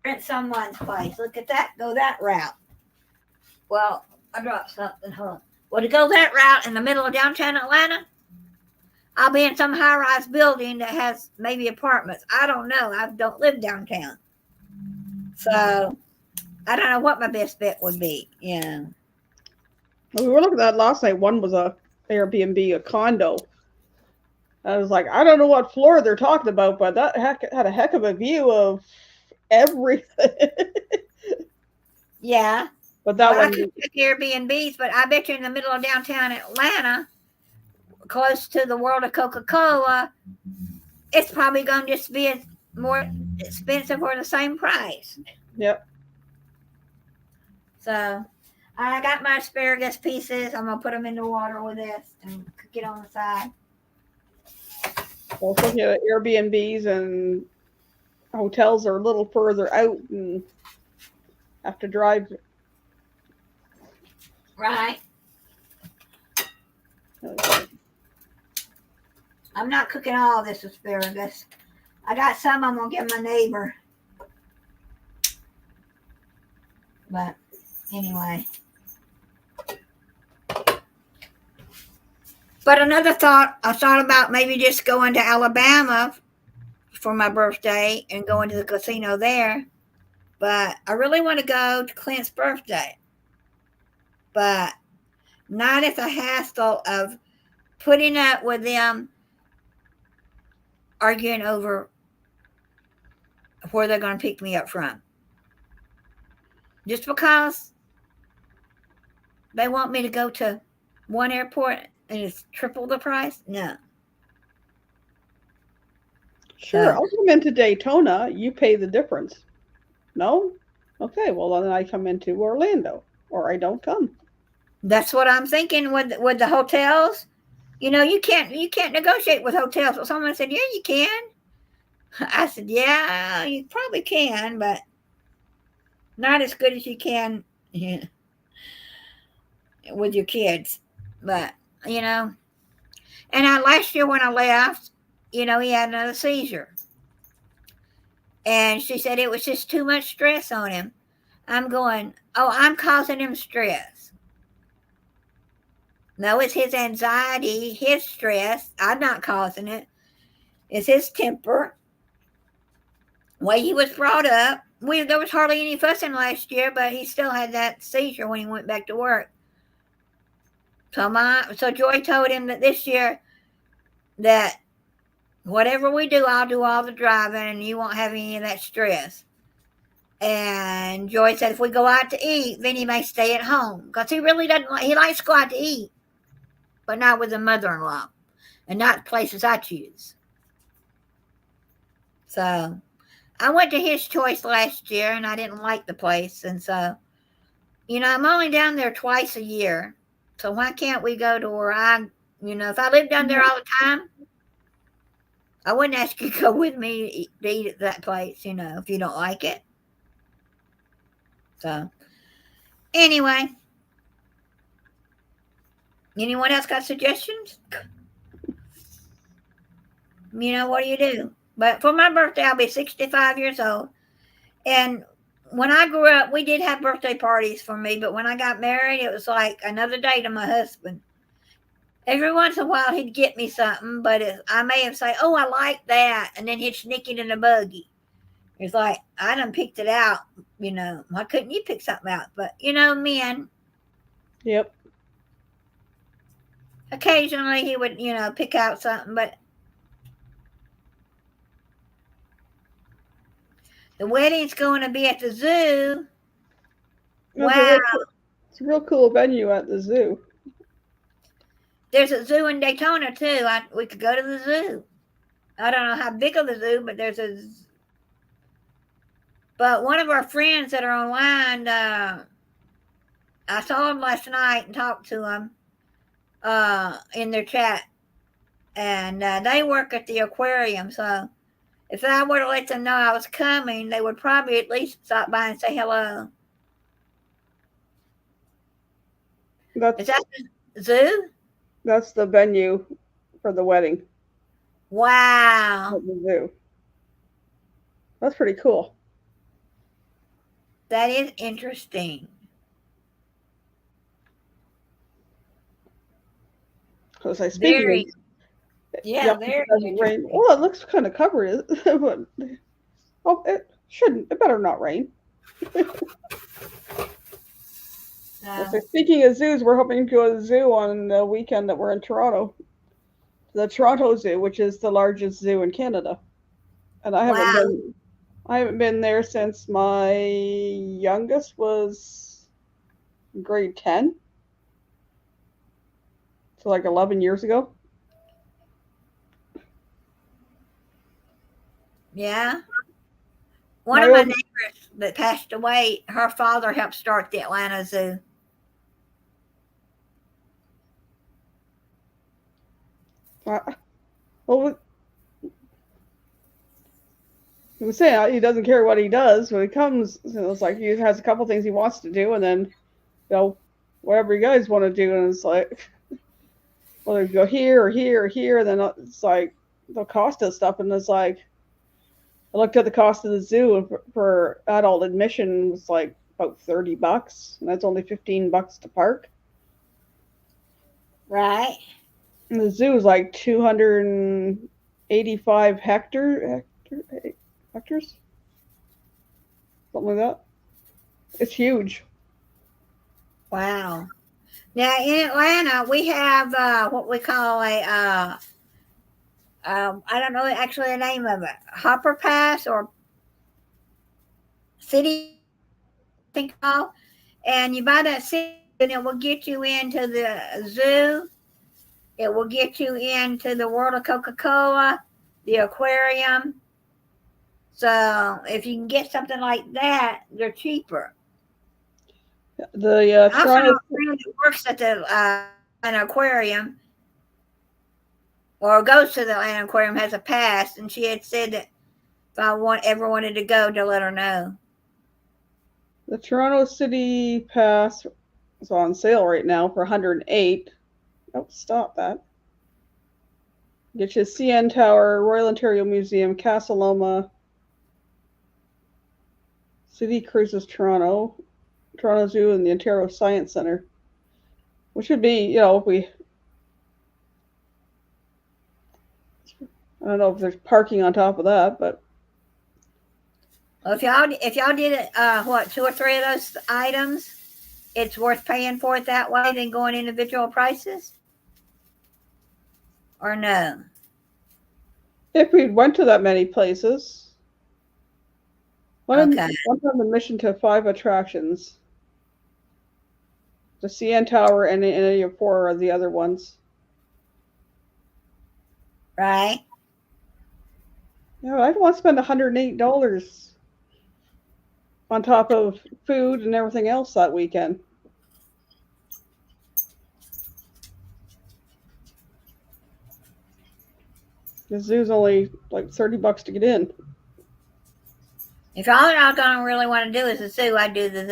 rent someone's place. Look at that. Go that route. Well, I dropped something. Hold on. Well, to go that route in the middle of downtown Atlanta, I'll be in some high-rise building that has maybe apartments. I don't know. I don't live downtown. So I don't know what my best bet would be. Yeah. We were looking at that last night. One was a Airbnb, a condo. I was like, I don't know what floor they're talking about, but that had a heck of a view of everything. Yeah. But that I one, could pick Airbnbs, but I bet you in the middle of downtown Atlanta, close to the World of Coca-Cola, it's probably going to just be more expensive or the same price. yep. So I got my asparagus pieces. I'm going to put them in the water with this and cook it on the side. I was looking at Airbnbs, and hotels are a little further out and have to drive. Right. I'm not cooking all this asparagus. I got some I'm going to give my neighbor. But anyway. But another thought, I thought about maybe just going to Alabama for my birthday and going to the casino there. But I really want to go to Clint's birthday. But not at the hassle of putting up with them arguing over where they're going to pick me up from. Just because they want me to go to one airport and it's triple the price? No. Sure, I'll come into Daytona. You pay the difference. No? Okay, well, then I come into Orlando, or I don't come. That's what I'm thinking with the hotels. You can't negotiate with hotels. Well, someone said, yeah, you can. I said, yeah, you probably can, but not as good as you can with your kids. But, and last year when I left, he had another seizure. And she said it was just too much stress on him. I'm going, oh, I'm causing him stress. No, it's his anxiety, his stress. I'm not causing it. It's his temper. Way he was brought up. There was hardly any fussing last year, but he still had that seizure when he went back to work. So Joy told him that this year that whatever we do, I'll do all the driving and you won't have any of that stress. And Joy said if we go out to eat, then he may stay at home. Because he really doesn't he likes to go out to eat, but not with a mother-in-law and not places I choose. So I went to his choice last year and I didn't like the place. And so, I'm only down there twice a year. So why can't we go to where I If I lived down there all the time, I wouldn't ask you to go with me to eat at that place, if you don't like it. So, anyway, anyone else got suggestions? What do you do? But for my birthday, I'll be 65 years old. And when I grew up, we did have birthday parties for me. But when I got married, it was like another day to my husband. Every once in a while, he'd get me something, but I may have said, "Oh, I like that," and then he'd sneak it in a buggy. It's like, I done picked it out, Why couldn't you pick something out? But, men, Yep. occasionally he would, pick out something, but the wedding's going to be at the zoo. Wow. It's a real cool venue at the zoo. There's a zoo in Daytona, too. We could go to the zoo. I don't know how big of the zoo, but there's a zoo. But one of our friends that are online, I saw him last night and talked to him in their chat. And they work at the aquarium. So if I were to let them know I was coming, they would probably at least stop by and say hello. Is that the zoo? That's the venue for the wedding. Wow. At the zoo. That's pretty cool. That is interesting. Because I Very. Yeah, very rain. Well, it looks kind of covered, but it shouldn't. It better not rain. So speaking of zoos, we're hoping to go to the zoo on the weekend that we're in Toronto. The Toronto Zoo, which is the largest zoo in Canada, and I haven't been there since my youngest was grade 10, so like 11 years ago. Yeah. One of my neighbors that passed away, her father helped start the Atlanta Zoo. Well, he was saying he doesn't care what he does when he comes. It's like he has a couple things he wants to do, and then, whatever you guys want to do, and it's like, well, they go here or here or here, and then it's like the cost of stuff, and it's like, I looked at the cost of the zoo for adult admission was like about $30, and that's only $15 to park. Right. And the zoo is like 285 hectares, something like that. It's huge. Wow. Now in Atlanta, we have what we call a I don't know actually the name of it, Hopper Pass or City, I think called, and you buy that city, and it will get you into the zoo. It will get you into the World of Coca-Cola, the aquarium. So if you can get something like that, they're cheaper. The Toronto friend who works at the an aquarium or goes to the Atlanta Aquarium has a pass, and she had said that if I ever wanted to go, to let her know. The Toronto City Pass is on sale right now for $108. Oh, stop that. Get you CN Tower, Royal Ontario Museum, Casa Loma, City Cruises Toronto, Toronto Zoo, and the Ontario Science Center. Which would be, if we... I don't know if there's parking on top of that, but... Well, if y'all did it, 2 or 3 of those items, it's worth paying for it that way than going individual prices? Or no? If we went to that many places. One time admission to 5 attractions. The CN Tower and any of 4 of the other ones. Right. Yeah, I don't want to spend $108 on top of food and everything else that weekend. The zoo's only like $30 to get in. If all y'all don't really want to do is the zoo, I'd do the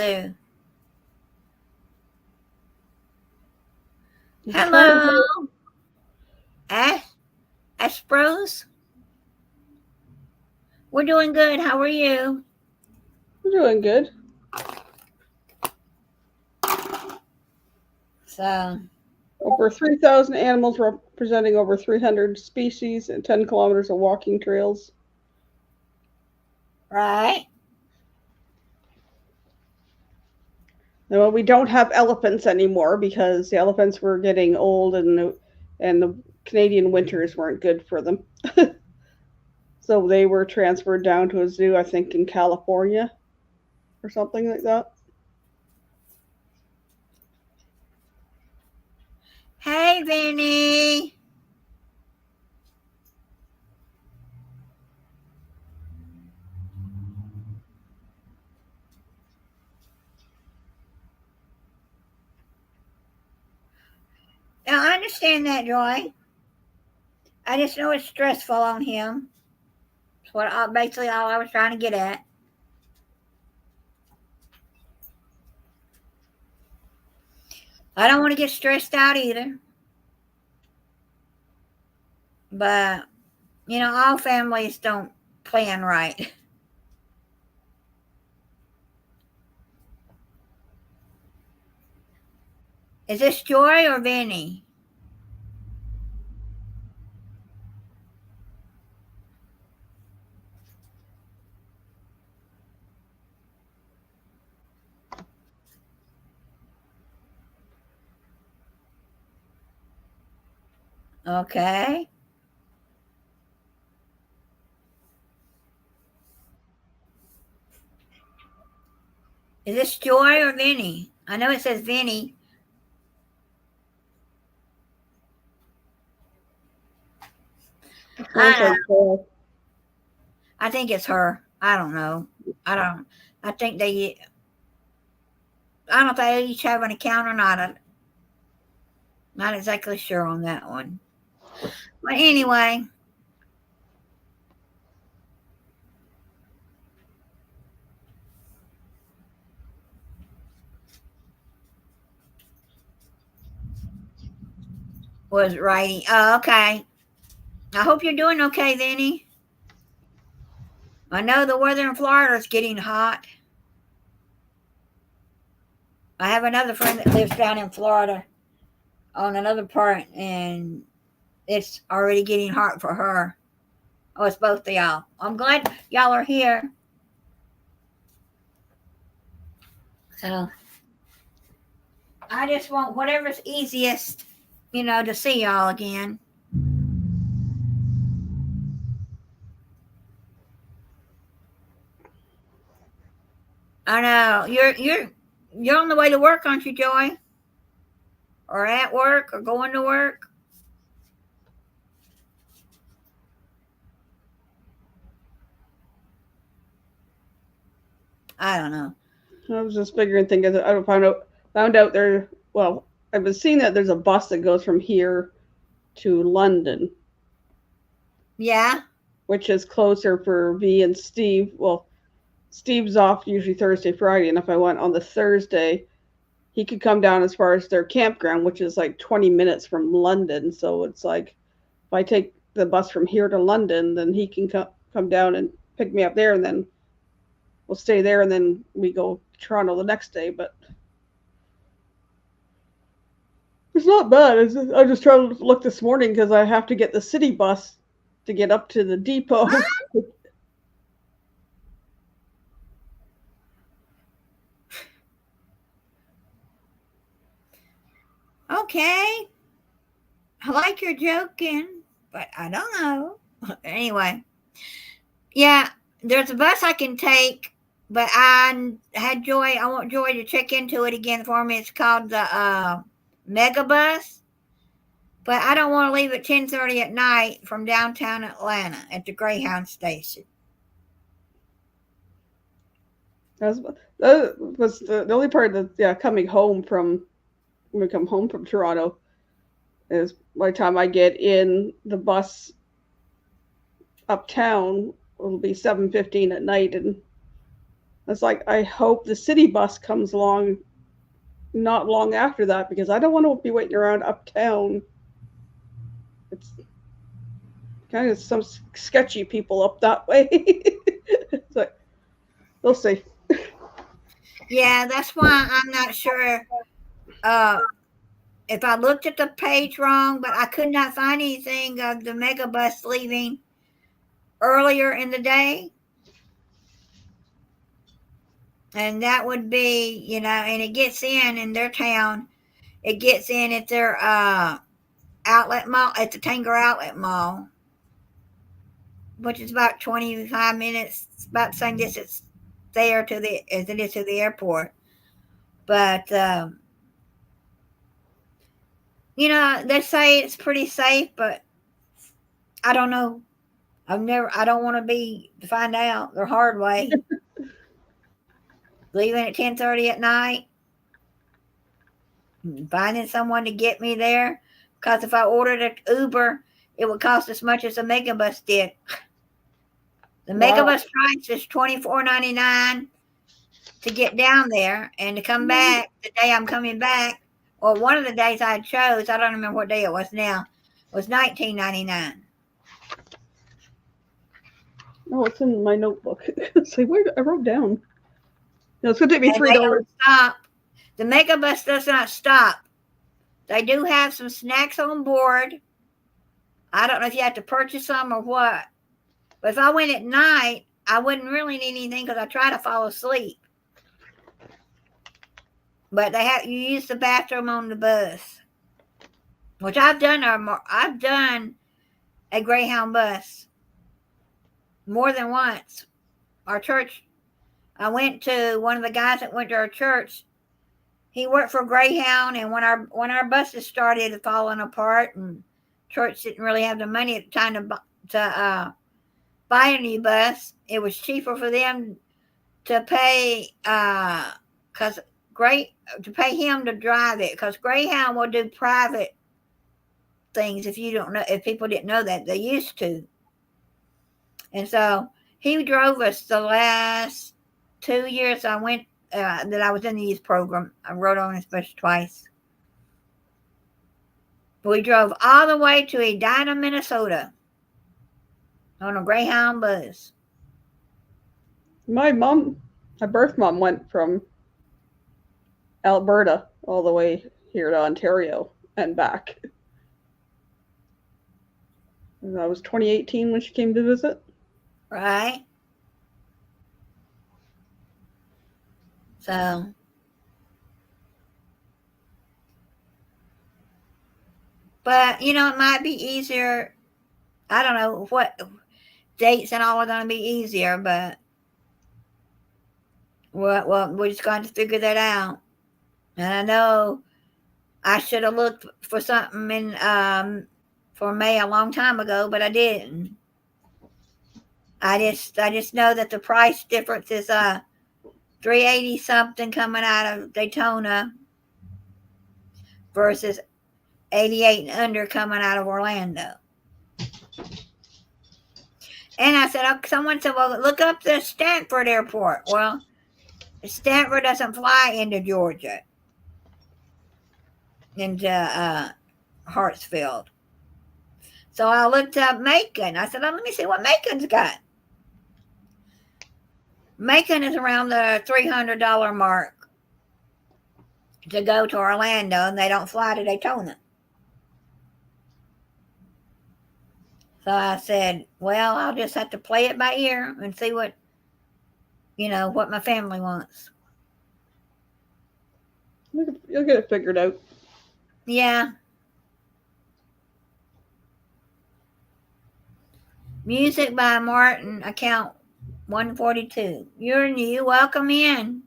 zoo. Hello, Aspros. We're doing good. How are you? We're doing good. So, over 3,000 animals representing over 300 species and 10 kilometers of walking trails. Right. Well, we don't have elephants anymore because the elephants were getting old and the Canadian winters weren't good for them. So they were transferred down to a zoo, I think, in California or something like that. Hey, Vinny. Now, I understand that, Joy. I just know it's stressful on him. That's basically all I was trying to get at. I don't want to get stressed out either. But, all families don't plan right. Is this Joy or Vinny? Okay. Is this Joy or Vinny? I know it says Vinny. I think it's her. I don't know. I don't think they each have an account or not. I'm not exactly sure on that one. But anyway. Was writing. Oh, okay. I hope you're doing okay, Vinny. I know the weather in Florida is getting hot. I have another friend that lives down in Florida on another part, and it's already getting hot for her. Oh, it's both of y'all. I'm glad y'all are here. So I just want whatever's easiest, to see y'all again. I know you're on the way to work, aren't you, Joy? Or at work, or going to work? I don't know. I was just figuring things. I found out there. Well, I've been seeing that there's a bus that goes from here to London. Yeah. Which is closer for V and Steve. Well, Steve's off usually Thursday, Friday, and if I went on the Thursday, he could come down as far as their campground, which is like 20 minutes from London. So it's like if I take the bus from here to London, then he can come down and pick me up there, and then we'll stay there, and then we go to Toronto the next day. But it's not bad. I just tried to look this morning because I have to get the city bus to get up to the depot. Okay. I like your joking, but I don't know. Anyway. Yeah, there's a bus I can take, but I want Joy to check into it again for me. It's called the Mega Bus. But I don't want to leave at 10:30 at night from downtown Atlanta at the Greyhound station. That was the only part that coming home from when we come home from Toronto is by the time I get in the bus uptown. It'll be 7:15 at night, and it's like I hope the city bus comes along not long after that, because I don't want to be waiting around uptown. It's kind of some sketchy people up that way. It's like, we'll see. Yeah, that's why I'm not sure if I looked at the page wrong, but I could not find anything of the megabus leaving earlier in the day. And that would be, and it gets in their town. It gets in at their outlet mall, at the Tanger Outlet Mall, which is about 25 minutes, about the same distance there as it is to the airport. But they say it's pretty safe, but I don't know. I don't want to find out the hard way. Leaving at 10:30 at night, finding someone to get me there, because if I ordered an Uber, it would cost as much as the megabus did. The megabus price is $24.99 to get down there, and to come back the day I'm coming back, or one of the days I chose, I don't remember what day it was now, was $19.99. Oh, it's in my notebook. See, where I wrote down. No, it's going to take me $3. Stop. The megabus does not stop. They do have some snacks on board. I don't know if you have to purchase them or what. But if I went at night, I wouldn't really need anything, because I try to fall asleep. But you use the bathroom on the bus, which I've done. I've done a Greyhound bus more than once. Our church, I went to one of the guys that went to our church. He worked for Greyhound, and when our buses started falling apart, and church didn't really have the money at the time to buy a new bus, it was cheaper for them to pay to pay him to drive it, because Greyhound will do private things. If people didn't know that, they used to. And so he drove us the last 2 years I went that I was in the youth program. I rode on his bus twice. We drove all the way to Edina, Minnesota on a Greyhound bus. My birth mom went from Alberta all the way here to Ontario and back. And that was 2018 when she came to visit. Right. So, but it might be easier. I don't know what dates and all are going to be easier, but well, we're just going to figure that out. And I know I should have looked for something for May a long time ago, but I didn't. I just know that the price difference is $380 something coming out of Daytona versus $88 and under coming out of Orlando. And I said, someone said, well, look up the Stanford Airport. Well, Stanford doesn't fly into Georgia, into Hartsfield. So I looked up Macon. I said, let me see what Macon's got. Macon is around the $300 mark to go to Orlando, and they don't fly to Daytona. So I said, well, I'll just have to play it by ear and see what my family wants. You'll get it figured out. Yeah. Music by Martin, account 142. You're new. Welcome in.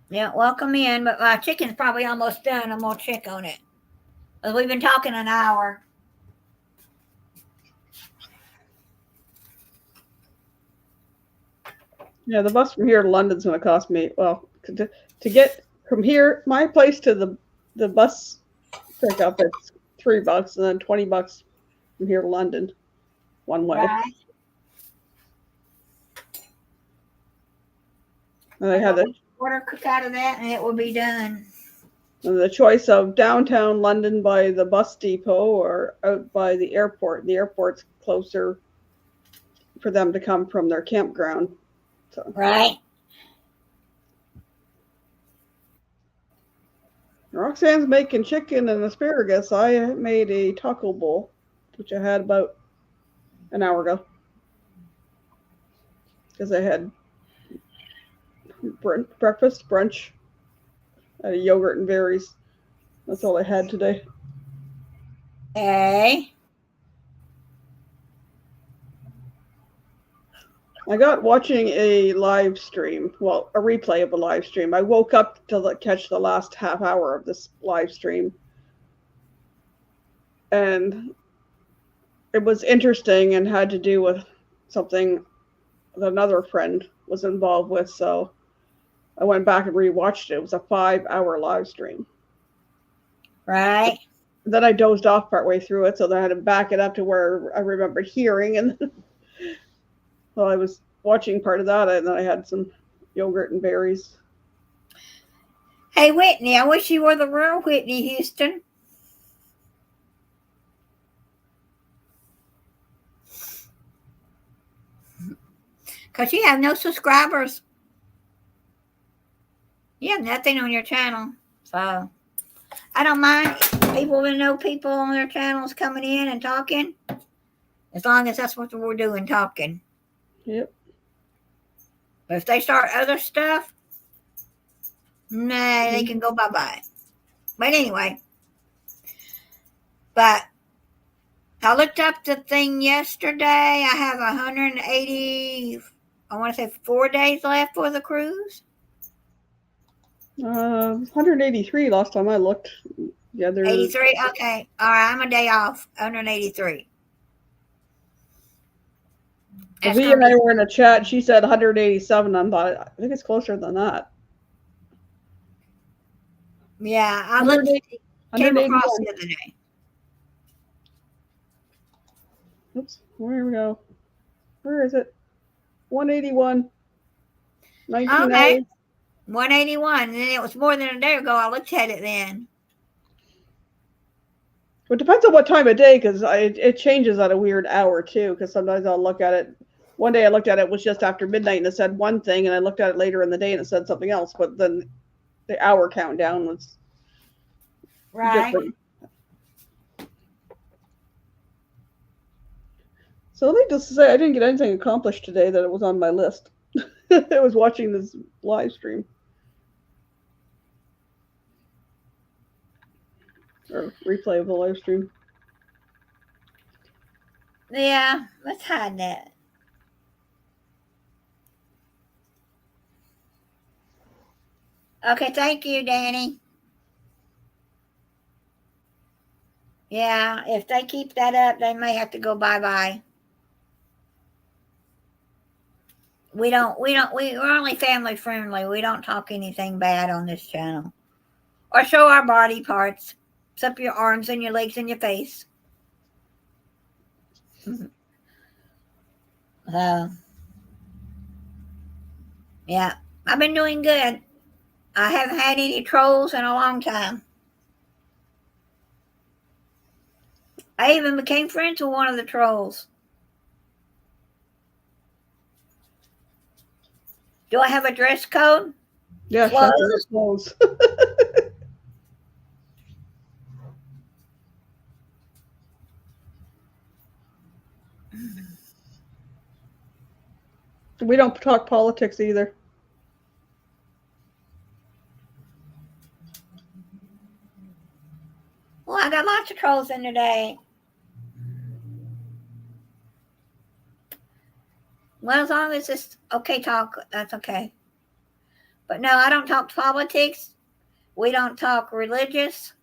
Yeah, welcome in. But my chicken's probably almost done. I'm going to check on it. We've been talking an hour. Yeah, the bus from here to London's going to cost me, well, to get from here, my place to the bus pickup, it's $3, and then $20 from here to London, one way. Right. And I had Water cook out of that, and it will be done. the choice of downtown London by the bus depot or out by the airport. The airport's closer for them to come from their campground. So. Right. Roxanne's making chicken and asparagus. I made a taco bowl, which I had about an hour ago. Because I had breakfast, brunch, I had yogurt and berries. That's all I had today. Okay. I got watching a live stream, well, a replay of a live stream. I woke up to catch the last half hour of this live stream. And it was interesting and had to do with something that another friend was involved with. So I went back and rewatched it. It was a 5-hour live stream. Right. Then I dozed off partway through it, so then I had to back it up to where I remembered hearing. And well, I was watching part of that, and then I had some yogurt and berries. Hey, Whitney, I wish you were the real Whitney Houston. Because you have no subscribers. You have nothing on your channel. So, I don't mind people that know people on their channels coming in and talking. As long as that's what we're doing, talking. Yep. But if they start other stuff, nah, they can go bye-bye. But anyway. But I looked up the thing yesterday. I have 180, I want to say 4 days left for the cruise. 183 last time I looked. The other 83? Okay. All right, I'm a day off. 183. V and I were in a chat. She said 187. I think it's closer than that. Yeah, I looked. Came across the other day. Oops, where we go? Where is it? 181. 19. Okay. 181. And then it was more than a day ago. I looked at it then. Well, it depends on what time of day, because it changes at a weird hour too. Because sometimes I'll look at it. One day I looked at it, was just after midnight, and it said one thing, and I looked at it later in the day and it said something else. But then the hour countdown was different. So needless to say, I didn't get anything accomplished today that it was on my list. I was watching this live stream. Or replay of the live stream. Yeah, let's hide that. Okay, thank you, Danny. Yeah, if they keep that up, they may have to go bye-bye. We're only family friendly. We don't talk anything bad on this channel. Or show our body parts. Except your arms and your legs and your face. Yeah, I've been doing good. I haven't had any trolls in a long time. I even became friends with one of the trolls. Do I have a dress code? Yeah, clothes. We don't talk politics either. Well, I got lots of trolls in today. Well, as long as it's okay talk, that's okay. But no, I don't talk politics. We don't talk religious.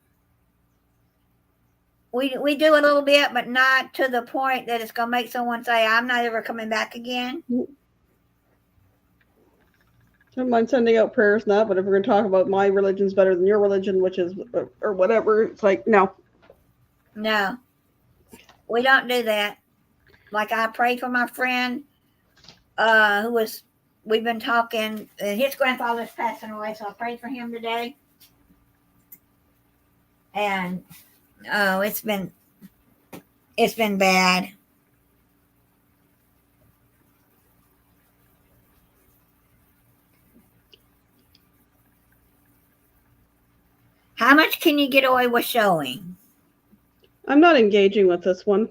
We do a little bit, but not to the point that it's going to make someone say, I'm not ever coming back again. I don't mind sending out prayers now, but if we're going to talk about my religion's better than your religion, which is, or whatever, it's like, no. No. We don't do that. Like I prayed for my friend who was, we've been talking, his grandfather's passing away, so I prayed for him today. And oh, it's been bad. How much can you get away with showing? I'm not engaging with this one.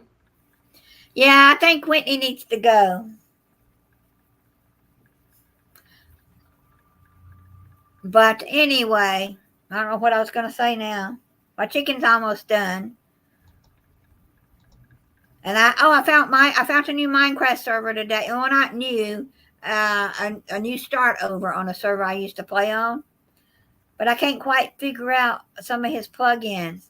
Yeah, I think Whitney needs to go. But anyway, I don't know what I was going to say now. My chicken's almost done. And I found a new Minecraft server today. Well, not new, a new start over on a server I used to play on. But I can't quite figure out some of his plugins.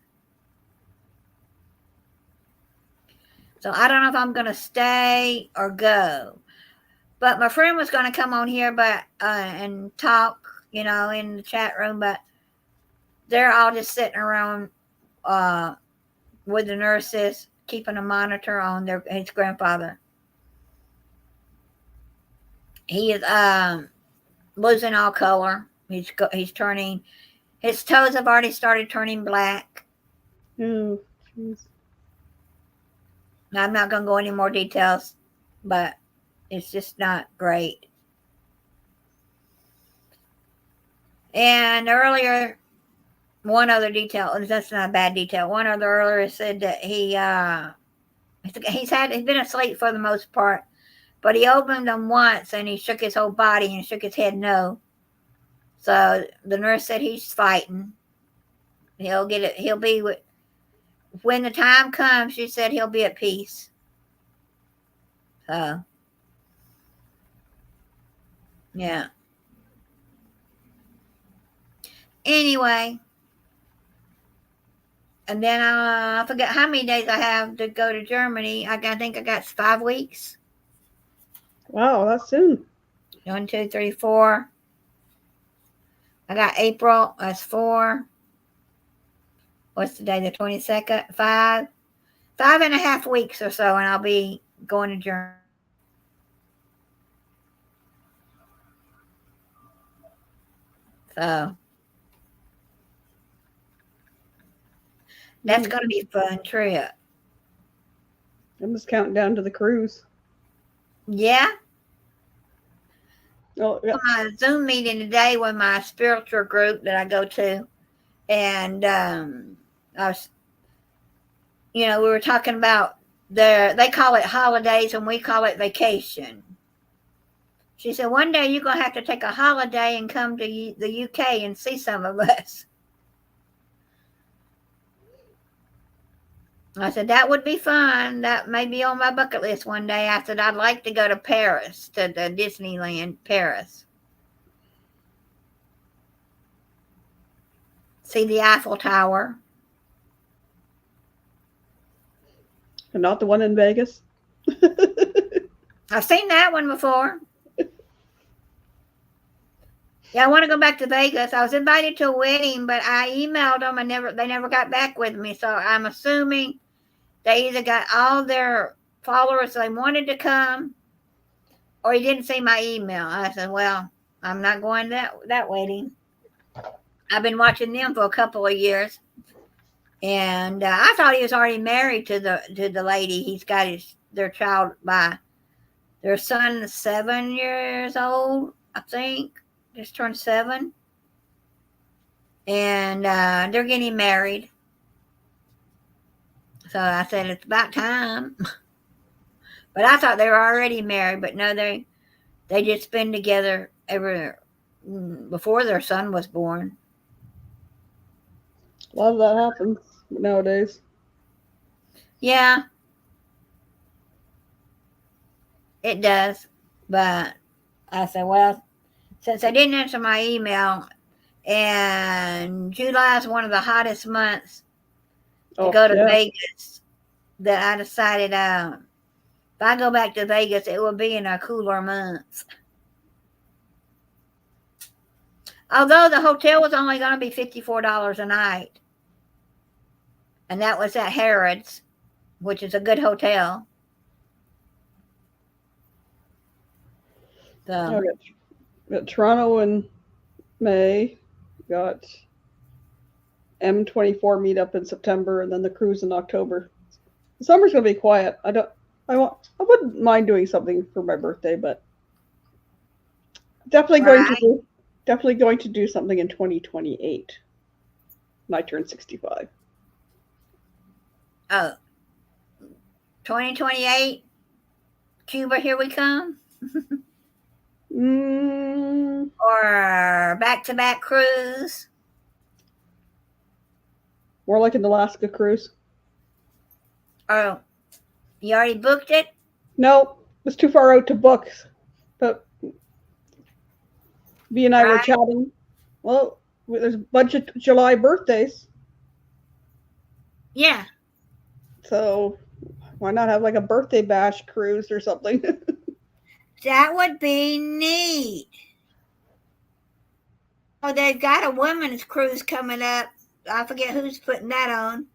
So I don't know if I'm going to stay or go. But my friend was going to come on here, and talk, in the chat room. But they're all just sitting around with the nurses, keeping a monitor on his grandfather. He is losing all color. He's turning. His toes have already started turning black. Oh, jeez. I'm not going to go into more details, but it's just not great. And earlier, one other detail, and that's not a bad detail. One other earlier said that he's been asleep for the most part, but he opened them once and he shook his whole body and shook his head no. So the nurse said he's fighting. He'll get it. He'll be when the time comes. She said he'll be at peace. So yeah. Anyway, and then I forget how many days I have to go to Germany. I think I got 5 weeks. Wow, that's soon. 1, 2, 3, 4. I got April. That's 4. What's the day? The 22nd. 5.5 weeks or so, and I'll be going to Germany. So that's going to be a fun trip. I'm just counting down to the cruise. Yeah. Oh, yeah. My Zoom meeting today with my spiritual group that I go to, and I was, we were talking about they call it holidays and we call it vacation. She said, one day you're going to have to take a holiday and come to the UK and see some of us. I said, that would be fun. That may be on my bucket list one day. I said, I'd like to go to Paris, to the Disneyland, Paris. See the Eiffel Tower. And not the one in Vegas. I've seen that one before. Yeah, I want to go back to Vegas. I was invited to a wedding, but I emailed them and they never got back with me. So I'm assuming they either got all their followers they wanted to come, or he didn't see my email. I said, well, I'm not going to that wedding. I've been watching them for a couple of years, and I thought he was already married to the lady. He's got their child by their son is 7 years old, I think. Just turned 7, and they're getting married. So I said it's about time. But I thought they were already married. But no, they just been together before their son was born. A lot of that happens nowadays. Yeah, it does. But I said, well, since I didn't answer my email, and July is one of the hottest months to go to Vegas, that I decided if I go back to Vegas, it will be in a cooler month. Although the hotel was only going to be $54 a night, and that was at Harrods. which is a good hotel. So, got Toronto in May. Got M24 meetup in September, and then the cruise in October. The summer's gonna be quiet. I wouldn't mind doing something for my birthday, but definitely going to do something in 2028 when I turn 65. oh, 2028, Cuba, here we come. Or back-to-back cruise. More like an Alaska cruise. Oh, you already booked it? No, it's too far out to book. But B and I were chatting. Well, there's a bunch of July birthdays. Yeah. So why not have like a birthday bash cruise or something? That would be neat. Oh, they've got a women's cruise coming up. I forget who's putting that on.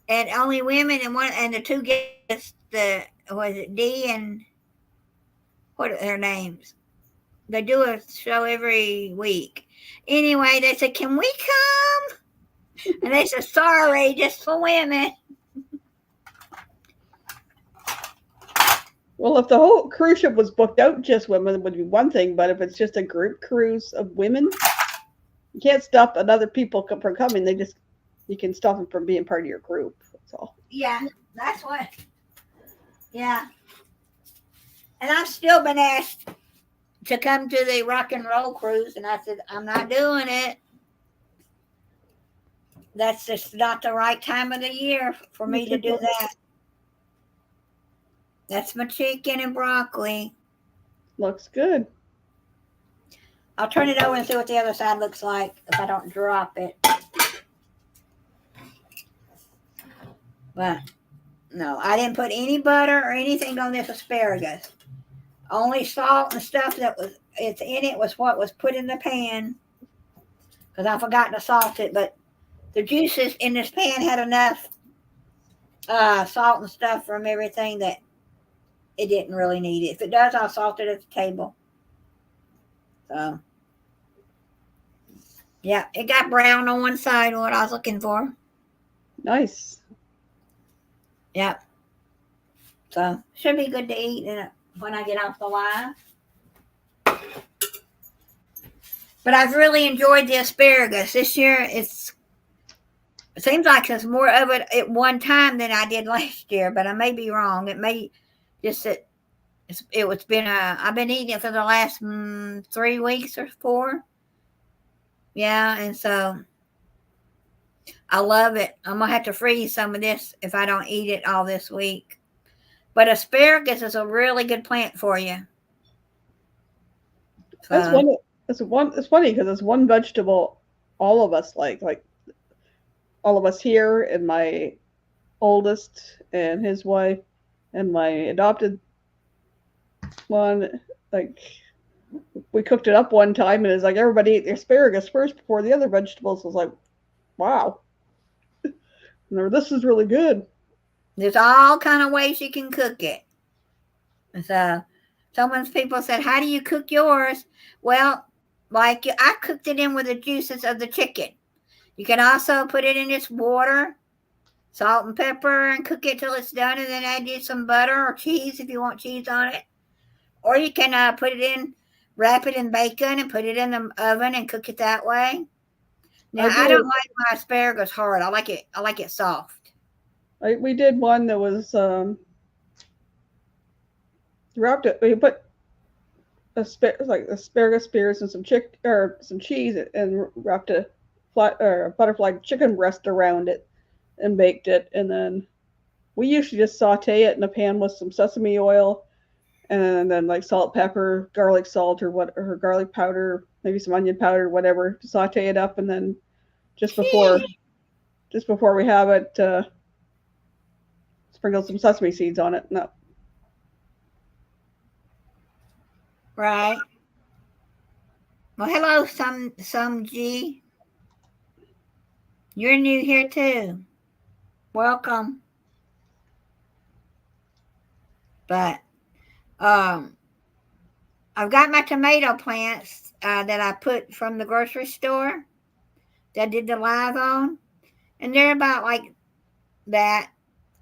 And only women and the two guests, was it Dee and what are their names? They do a show every week. Anyway, they said, "Can we come?" And they said, "Sorry, just for women." Well, if the whole cruise ship was booked out just women, it would be one thing. But if it's just a group cruise of women, you can't stop other people from coming. You can stop them from being part of your group. That's all. Yeah, that's what. Yeah. And I've still been asked to come to the rock and roll cruise, and I said, I'm not doing it. That's just not the right time of the year for me to do that. That's my chicken and broccoli. Looks good. I'll turn it over and see what the other side looks like if I don't drop it. But no, I didn't put any butter or anything on this asparagus. Only salt and stuff it's in it was what was put in the pan, because I forgot to salt it. But the juices in this pan had enough salt and stuff from everything that it didn't really need it. If it does, I'll salt it at the table. So, yeah, it got brown on one side, what I was looking for. Nice. Yep. So, should be good to eat when I get off the line. But I've really enjoyed the asparagus. This year, it seems like there's more of it at one time than I did last year, but I may be wrong. It may just that I've been eating it for the last 3 weeks or 4. Yeah, and so I love it. I'm going to have to freeze some of this if I don't eat it all this week. But asparagus is a really good plant for you. So, it's funny because it's one vegetable all of us like all of us here, and my oldest and his wife and my adopted one, like we cooked it up one time and it's like everybody ate the asparagus first before the other vegetables. I was like, wow. This is really good. There's all kind of ways you can cook it. So some people said, how do you cook yours? Well, like I cooked it in with the juices of the chicken. You can also put it in this water, salt and pepper, and cook it till it's done, and then add you some butter or cheese if you want cheese on it. Or you can wrap it in bacon and put it in the oven and cook it that way. Now, I don't like my asparagus hard. I like it soft. We did one that was wrapped it. We put asparagus spears and some cheese and wrapped a butterfly chicken breast around it and baked it. And then we usually just saute it in a pan with some sesame oil and then like salt, pepper, garlic salt or garlic powder, maybe some onion powder, whatever, to saute it up. And then just before we have it, sprinkle some sesame seeds on it. No. Right. Well, hello, some G. You're new here too. Welcome. But I've got my tomato plants that I put from the grocery store that I did the live on, and they're about like that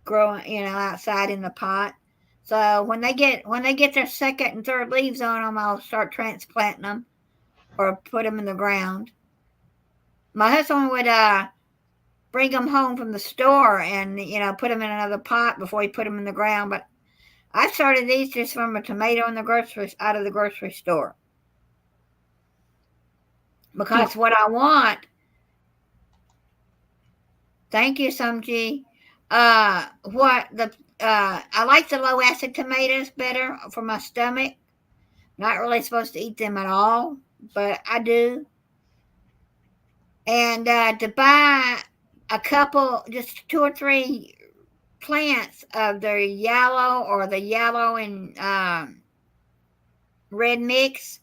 growing, outside in the pot. So when they get their second and third leaves on them, I'll start transplanting them or put them in the ground. My husband would bring them home from the store and put them in another pot before he put them in the ground. But I started these just from a tomato in the out of the grocery store because what I want. Thank you, Sumji. I like the low acid tomatoes better for my stomach. Not really supposed to eat them at all, but I do. And to buy a couple, just 2 or 3 plants of the yellow or the yellow and red mix,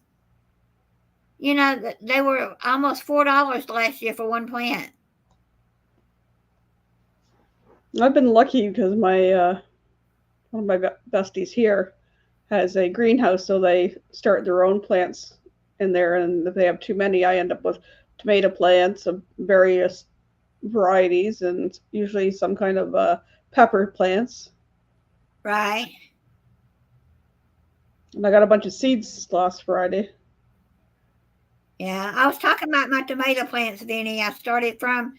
they were almost $4 last year for one plant. I've been lucky because my one of my besties here has a greenhouse, so they start their own plants in there, and if they have too many, I end up with tomato plants of various varieties and usually some kind of pepper plants. Right. And I got a bunch of seeds last Friday. Yeah, I was talking about my tomato plants, Vinny. I started from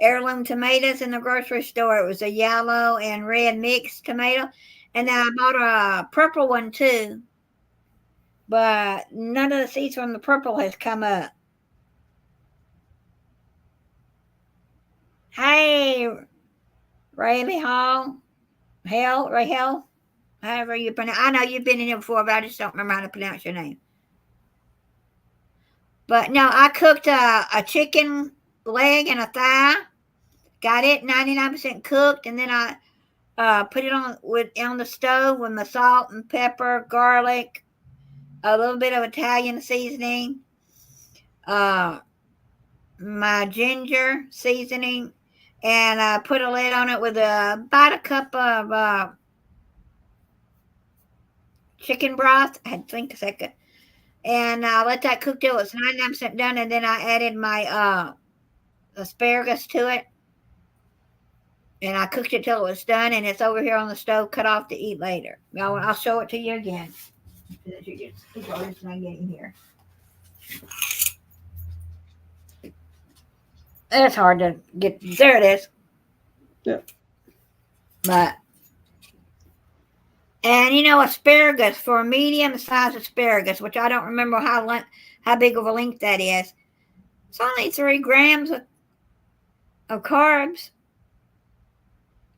heirloom tomatoes in the grocery store. It was a yellow and red mixed tomato. And then I bought a purple one too. But none of the seeds from the purple has come up. Hey, Rahel, however you pronounce. I know you've been in here before, but I just don't remember how to pronounce your name. But no, I cooked a chicken leg and a thigh. Got it 99% cooked, and then I put it on the stove with my salt and pepper, garlic, a little bit of Italian seasoning, my ginger seasoning, and I put a lid on it with about a cup of chicken broth. I had to think a second. And I let that cook till it's 99% done, and then I added my asparagus to it. And I cooked it till it was done, and it's over here on the stove, cut off to eat later. I'll show it to you again. It's not getting here. It's hard to get. There it is. Yeah. And asparagus, for a medium-sized asparagus, which I don't remember how big of a length that is. It's only 3 grams of carbs.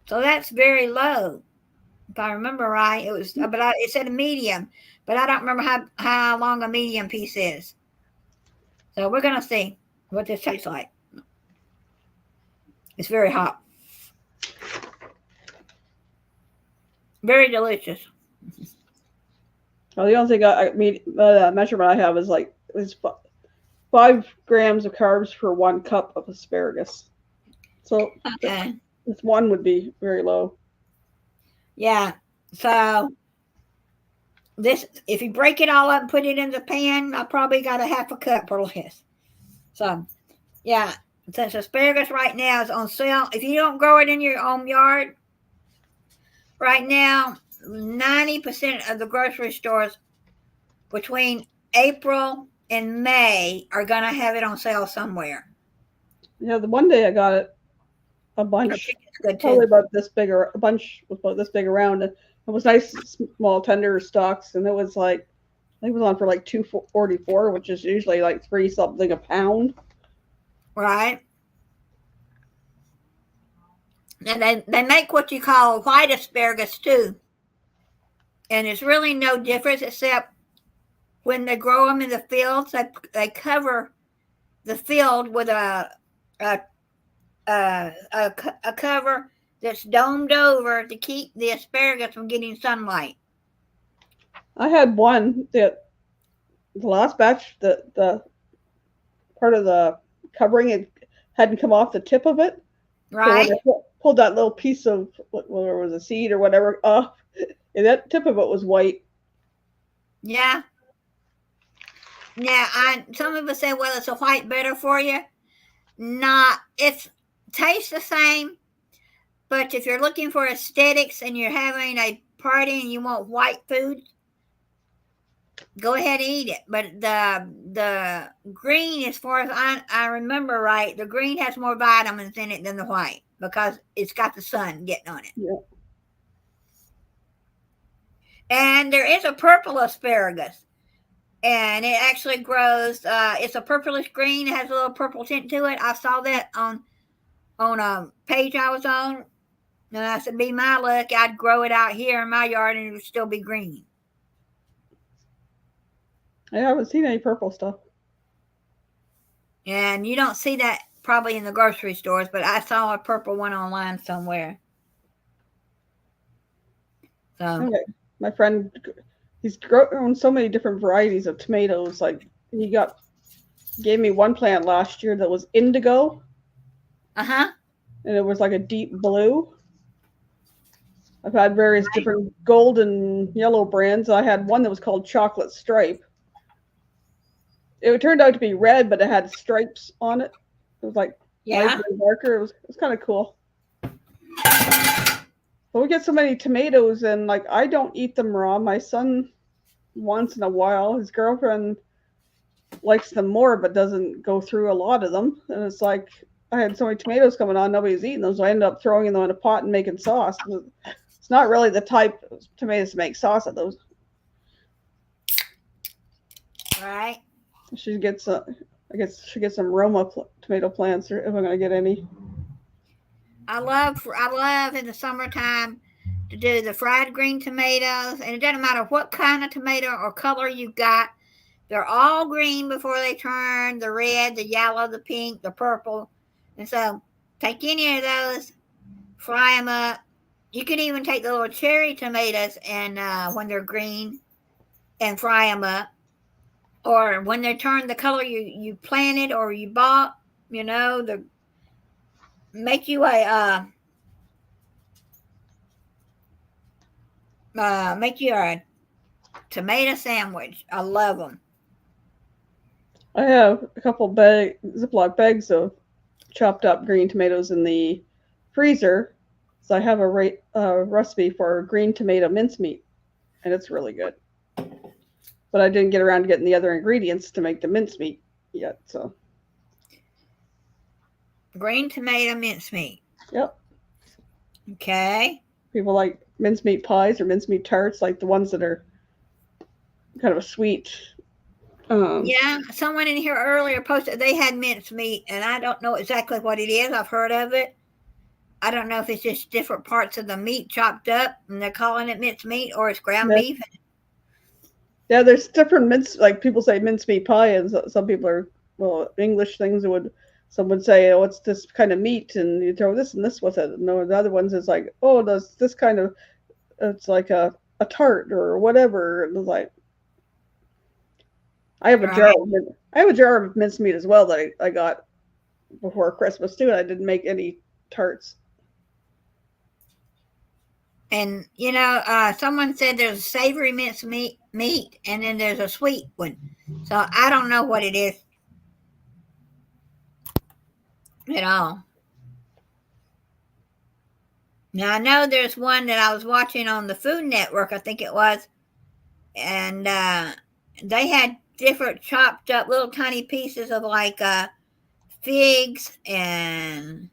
So that's very low, if I remember right. It was, but it said a medium, but I don't remember how long a medium piece is. So we're gonna see what this tastes like. It's very hot, very delicious. Well, the only thing measurement I have is it's 5 grams of carbs for 1 cup of asparagus. So okay. This one would be very low. Yeah. So if you break it all up and put it in the pan, I probably got a half a cup or less. So, yeah. Since asparagus right now is on sale, if you don't grow it in your own yard, right now, 90% of the grocery stores between April and May are going to have it on sale somewhere. Yeah, the one day I got it. A bunch, probably about this big, or a bunch was about this big around. It was nice, small, tender stalks, and it was I think it was on for $2.44, which is usually $3 something a pound. Right. And they make what you call white asparagus too, and it's really no difference except when they grow them in the fields, they cover the field with a cover that's domed over to keep the asparagus from getting sunlight. I had one that the last batch, the part of the covering it hadn't come off the tip of it. Right. So when I pulled that little piece of whether it was a seed or whatever off, Yeah, that tip of it was white. Yeah. Now, some people say, well, it's a white better for you. Not, it tastes the same, but if you're looking for aesthetics and you're having a party and you want white food, go ahead and eat it. But the green, as far as I remember right, the green has more vitamins in it than the white because it's got the sun getting on it. Yeah. And there is a purple asparagus, and it actually grows. It's a purplish green. It has a little purple tint to it. I saw that on a page I was on, and I said, "Be my luck, I'd grow it out here in my yard, and it would still be green." I haven't seen any purple stuff. And you don't see that probably in the grocery stores, but I saw a purple one online somewhere. So Okay. My friend, he's grown so many different varieties of tomatoes. Like he gave me one plant last year that was indigo, uh-huh. and it was like a deep blue. I've had various different gold and yellow brands. I had one that was called Chocolate Stripe. It turned out to be red, but it had stripes on it. It was like lighter and darker. It was kind of cool. But we get so many tomatoes, and like I don't eat them raw. My son, once in a while, his girlfriend likes them more, but doesn't go through a lot of them. And it's like I had so many tomatoes coming on, nobody's eating them, so I ended up throwing them in a pot and making sauce. It's not really the type of tomatoes to make sauce of those. Right. She gets I guess she gets some Roma tomato plants, if I'm gonna get any. I love in the summertime to do the fried green tomatoes, and it doesn't matter what kind of tomato or color you got. They're all green before they turn the red, the yellow, the pink, the purple. And so take any of those, fry them up. You can even take the little cherry tomatoes and when they're green and fry them up. Or when they turn the color you planted or you bought, the make you a tomato sandwich. I love them. I have a couple Ziploc bags of chopped up green tomatoes in the freezer, so I have a recipe for green tomato mincemeat, and it's really good. But I didn't get around to getting the other ingredients to make the mincemeat yet. So green tomato mincemeat. Yep. Okay. People like mincemeat pies or mincemeat tarts, like the ones that are kind of a sweet. Yeah, someone in here earlier posted they had mincemeat, and I don't know exactly what it is. I've heard of it. I don't know if it's just different parts of the meat chopped up, and they're calling it mincemeat, or it's ground beef. Yeah, there's different like people say mincemeat pie, and some people are English things some would say, oh, it's this kind of meat, and you throw this and this with it. And the other ones is like, oh, does this kind of, it's like a tart or whatever. And it's like, I have a jar of mincemeat as well that I got before Christmas too. And I didn't make any tarts. And someone said there's a savory mincemeat and then there's a sweet one. So I don't know what it is at all. Now I know there's one that I was watching on the Food Network, I think it was, and they had different chopped up little tiny pieces of like figs, and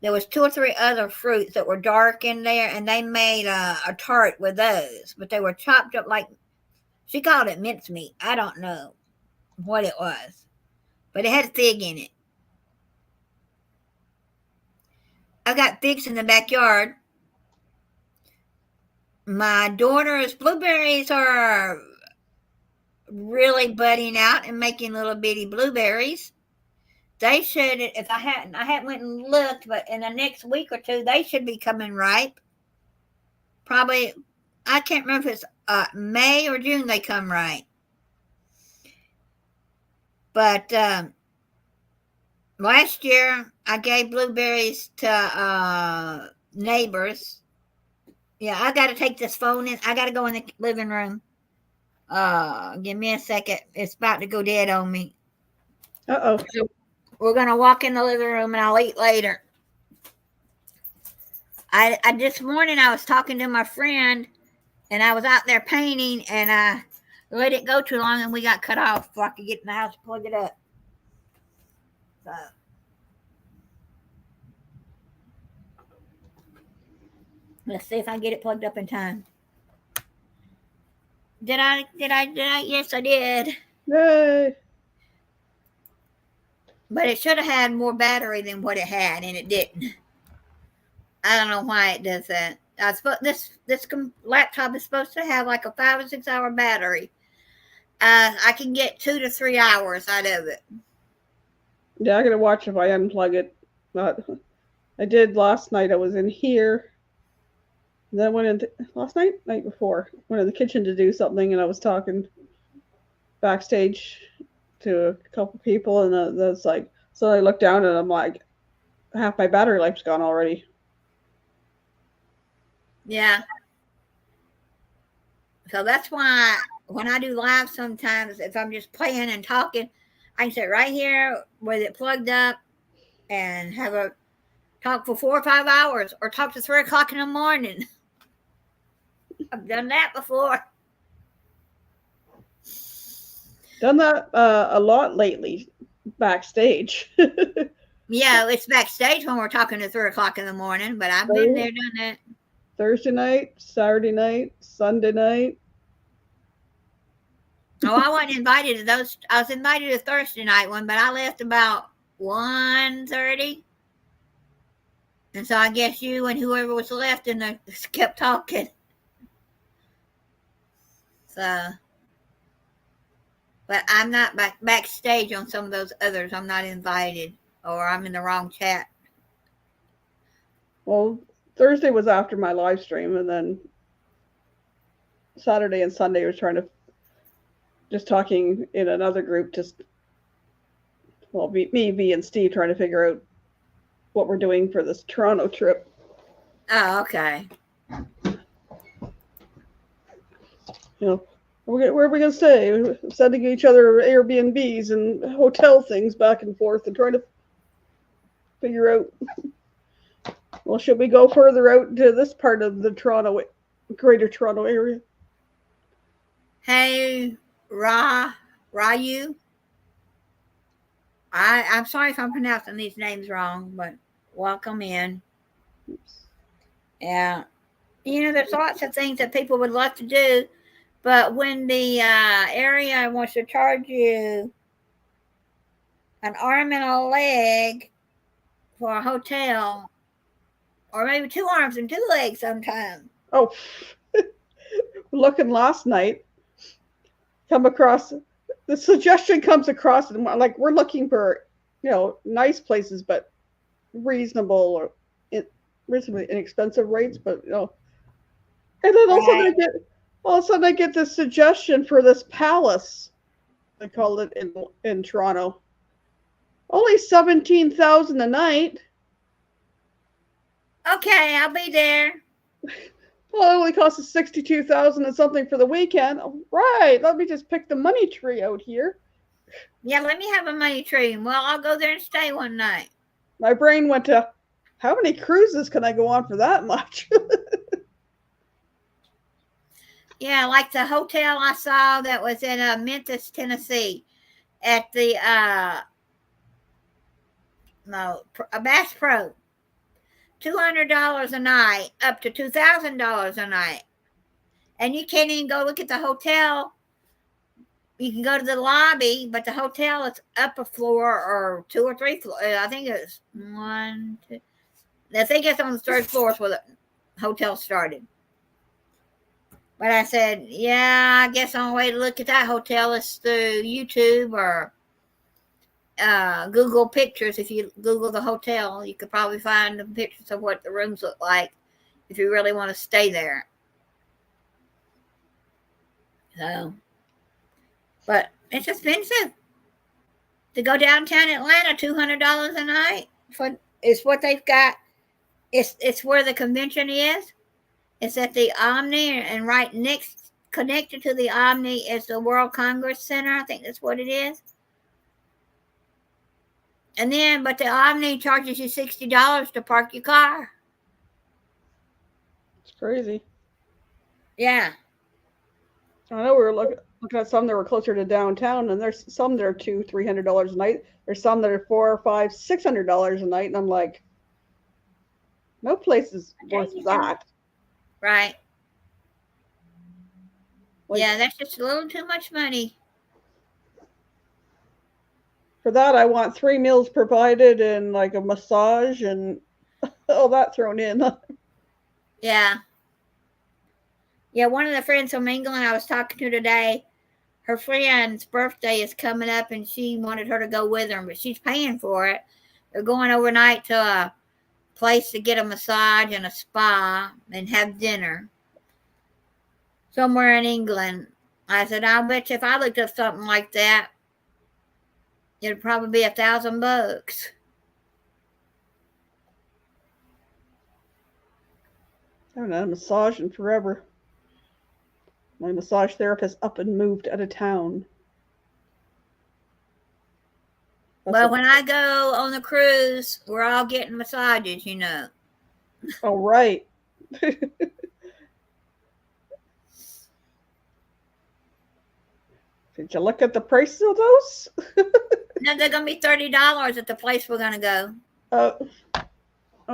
there was 2 or 3 other fruits that were dark in there, and they made a tart with those, but they were chopped up like, she called it mincemeat. I don't know what it was, but it had fig in it. I've got figs in the backyard. My daughter's blueberries are really budding out and making little bitty blueberries. They should, if I hadn't went and looked, but in the next week or two, they should be coming ripe. Probably, I can't remember if it's May or June they come ripe. But last year, I gave blueberries to neighbors, Yeah, I got to take this phone in. I got to go in the living room. Give me a second. It's about to go dead on me. Uh-oh. So we're going to walk in the living room and I'll eat later. I this morning I was talking to my friend and I was out there painting and I let it go too long and we got cut off before I could get in the house and plug it up. So let's see if I can get it plugged up in time. Did I? Yes, I did. Yay. But it should have had more battery than what it had, and it didn't. I don't know why it does that. This laptop is supposed to have like a 5 or 6 hour battery. I can get 2 to 3 hours out of it. Yeah, I gotta watch if I unplug it. I did last night. I was in here. Then I went into night before, went in the kitchen to do something, and I was talking backstage to a couple people, and that's like, so I looked down and I'm like, half my battery life's gone already. Yeah. So that's why when I do live sometimes, if I'm just playing and talking, I can sit right here with it plugged up and have a talk for 4 or 5 hours or talk to 3 o'clock in the morning. I've done that before. Done that a lot lately, backstage. Yeah, it's backstage when we're talking to 3 o'clock in the morning, but I've been there, done that. Thursday night, Saturday night, Sunday night. Oh, I wasn't invited to those. I was invited to Thursday night one, but I left about 1:30. And so I guess you and whoever was left in there kept talking. So, but I'm not backstage on some of those others. I'm not invited, or I'm in the wrong chat. Well, Thursday was after my live stream, and then Saturday and Sunday was just talking in another group, me, V, and Steve trying to figure out what we're doing for this Toronto trip. Oh, okay. You know, where are we going to stay? Sending each other Airbnbs and hotel things back and forth and trying to figure out, well, should we go further out to this part of the Greater Toronto area? Hey, Rayu. I'm sorry if I'm pronouncing these names wrong, but welcome in. Oops. Yeah. There's lots of things that people would love to do, but when the area wants to charge you an arm and a leg for a hotel, or maybe 2 arms and 2 legs sometimes. Oh, looking last night, the suggestion comes across, and like, we're looking for, nice places, but reasonably inexpensive rates, but and then all of a sudden I get this suggestion for this palace. They called it in Toronto. Only 17,000 a night. Okay, I'll be there. Well, it only costs us 62,000 and something for the weekend. Right. Let me just pick the money tree out here. Yeah, let me have a money tree. Well, I'll go there and stay one night. My brain went to, how many cruises can I go on for that much? Yeah, like the hotel I saw that was in Memphis, Tennessee, at the Bass Pro. $200 a night, up to $2,000 a night, and you can't even go look at the hotel. You can go to the lobby, but the hotel is up a floor or 2 or 3 floors. I think it's 1, 2. I think it's on the 3rd floor where the hotel started. But I said, yeah, I guess the only way to look at that hotel is through YouTube or Google Pictures. If you Google the hotel, you could probably find the pictures of what the rooms look like if you really want to stay there. So, but it's expensive to go downtown Atlanta. $200 a night is what they've got. It's where the convention is. It's at the Omni, and right next, connected to the Omni, is the World Congress Center. I think that's what it is. And then, but the Omni charges you $60 to park your car. It's crazy. Yeah. I know we were looking at some that were closer to downtown, and there's some that are $200-$300 a night. There's some that are $400, $500, $600 a night, and I'm like, no place is worth that. Right. Like, yeah, that's just a little too much money. For that, I want 3 meals provided and like a massage and all that thrown in. Yeah. Yeah, one of the friends from England I was talking to today, her friend's birthday is coming up and she wanted her to go with her, but she's paying for it. They're going overnight to a place to get a massage and a spa and have dinner somewhere in England. I said, I'll bet you if I looked up something like that, it'd probably be $1,000. I haven't had a massage in forever. My massage therapist up and moved out of town. Well, when I go on the cruise, we're all getting massages, you know. Oh, right. Did you look at the prices of those? No, they're going to be $30 at the place we're going to go. Oh,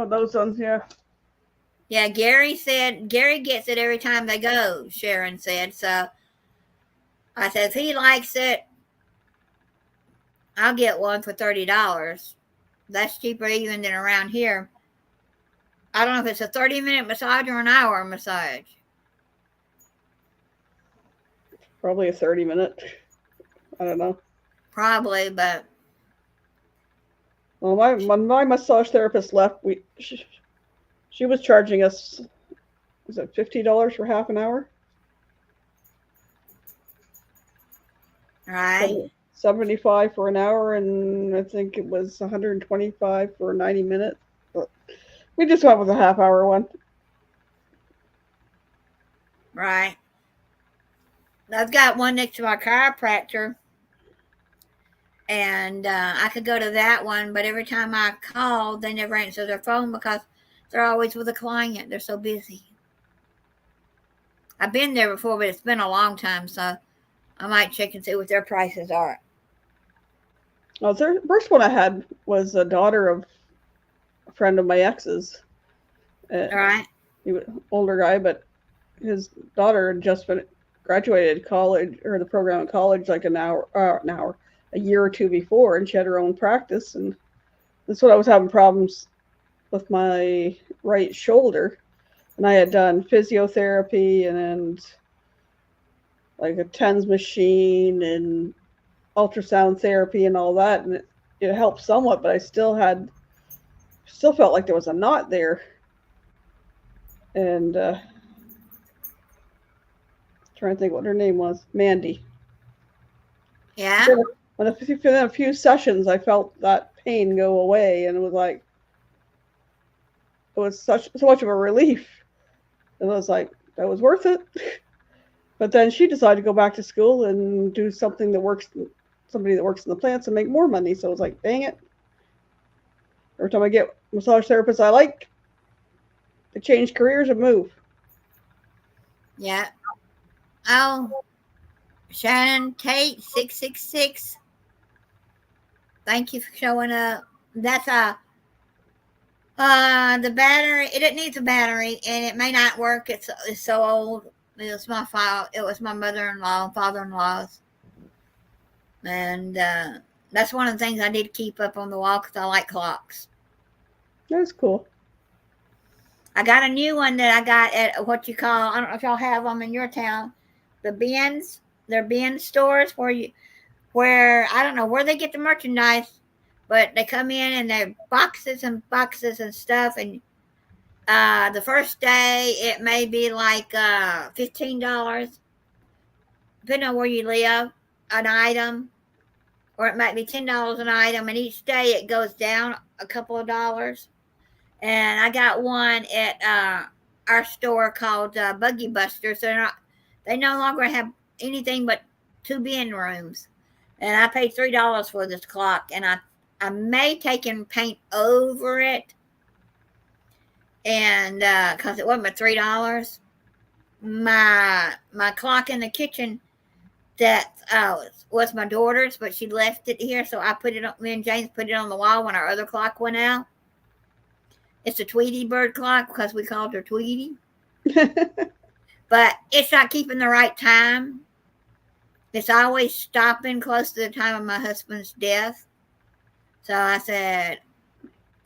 those ones, yeah. Yeah, Gary said, Gary gets it every time they go, Sharon said. So I said, if he likes it, I'll get one for $30. That's cheaper even than around here. I don't know if it's a 30-minute massage or an hour massage. Probably a 30-minute. I don't know. Probably, but. Well, when my massage therapist left, she was charging us, was it $50 for half an hour? Right. 75 for an hour, and I think it was 125 for 90 minutes. But we just went with a half-hour one. Right. I've got one next to my chiropractor, and I could go to that one, but every time I call, they never answer their phone because they're always with a client. They're so busy. I've been there before, but it's been a long time, so I might check and see what their prices are. Well, the first one I had was a daughter of a friend of my ex's. All right. He was an older guy, but his daughter had just graduated college or the program in college like a year or two before, and she had her own practice. And that's what I was having problems with my right shoulder, and I had done physiotherapy and like a TENS machine and ultrasound therapy and all that, and it helped somewhat, but I still felt like there was a knot there. And trying to think what her name was. Mandy. Yeah. Within a few sessions, I felt that pain go away, and it was like, it was so much of a relief. It was like, that was worth it. But then she decided to go back to school and do something somebody that works in the plants and make more money. So I was like, dang it. Every time I get massage therapists I like, they change careers and move. Yeah. Oh, Shannon Tate 666. Thank you for showing up. That's the battery. It needs a battery, and it may not work. It's so old. It was my fault. It was my mother-in-law and father-in-law's, and that's one of the things I did keep up on the wall because I like clocks. That's cool. I got a new one that I got at what you call, I don't know if y'all have them in your town, the bins. They're bin stores where I don't know where they get the merchandise, but they come in and they're boxes and boxes and stuff. And the first day it may be like $15, depending on where you live, an item, or it might be $10 an item. And each day it goes down a couple of dollars. And I got one at our store called Buggy Busters. They no longer have anything but 2 bin rooms. And I paid $3 for this clock, and I may take and paint over it, and because it wasn't but $3. My clock in the kitchen that was my daughter's, but she left it here, so I put it on. Me and James put it on the wall when our other clock went out. It's a Tweety bird clock because we called her Tweety. But it's not keeping the right time. It's always stopping close to the time of my husband's death. So I said,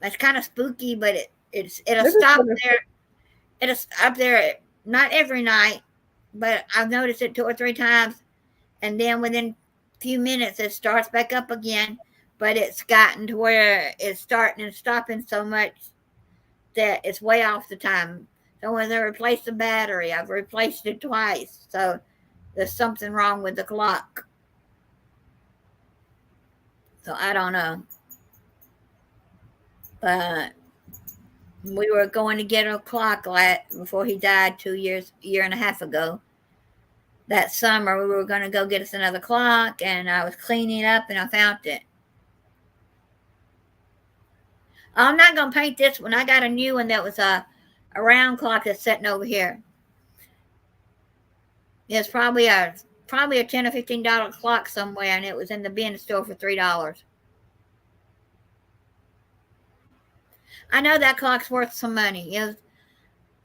that's kind of spooky, but it'll stop there. It'll stop there, not every night, but I've noticed it 2 or 3 times. And then within a few minutes, it starts back up again. But it's gotten to where it's starting and stopping so much that it's way off the time. So when they replace the battery, I've replaced it twice. So there's something wrong with the clock. So I don't know. But we were going to get a clock before he died 2 years, year and a half ago. That summer, we were going to go get us another clock, and I was cleaning up, and I found it. I'm not going to paint this one. I got a new one that was a round clock that's sitting over here. It's probably a $10 or $15 clock somewhere, and it was in the bin store for $3. I know that clock's worth some money. It was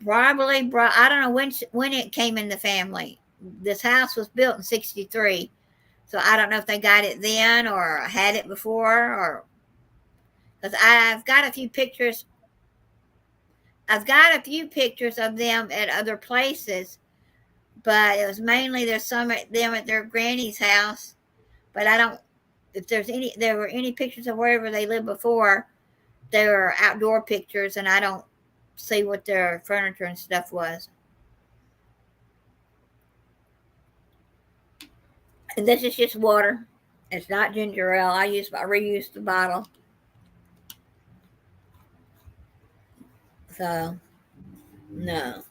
probably, I don't know when it came in the family. This house was built in 1963, so I don't know if they got it then or had it before, or because I've got a few pictures. I've got a few pictures of them at other places, but it was mainly there's some at them at their granny's house. But I don't. If there were any pictures of wherever they lived before, they were outdoor pictures, and I don't see what their furniture and stuff was. And this is just water. It's not ginger ale. I reused the bottle. So, no.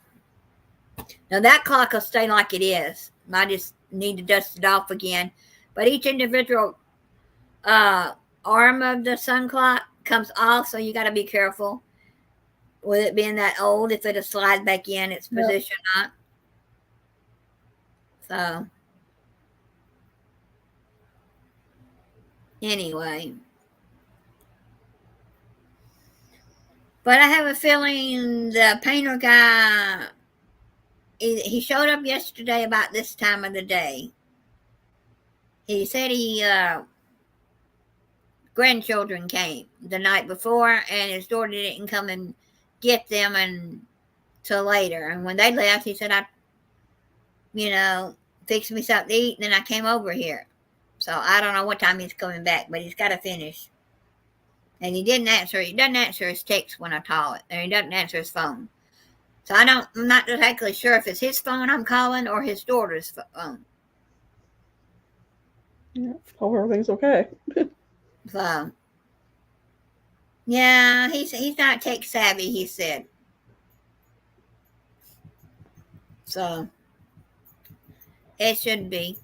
Now that clock will stay like it is. I just need to dust it off again. But each individual arm of the sun clock comes off, so you got to be careful with it being that old. If it'll slide back in its position, not. So, anyway. But I have a feeling the painter guy, he showed up yesterday about this time of the day. He said grandchildren came the night before, and his daughter didn't come and get them until later. And when they left, he said, I fixed me something to eat, and then I came over here. So I don't know what time he's coming back, but he's got to finish. And he doesn't answer his text when I call it, and he doesn't answer his phone. So I'm not exactly sure if it's his phone I'm calling or his daughter's phone. Yeah, hope everything's okay. So, yeah, he's not tech savvy, he said. So, it should be.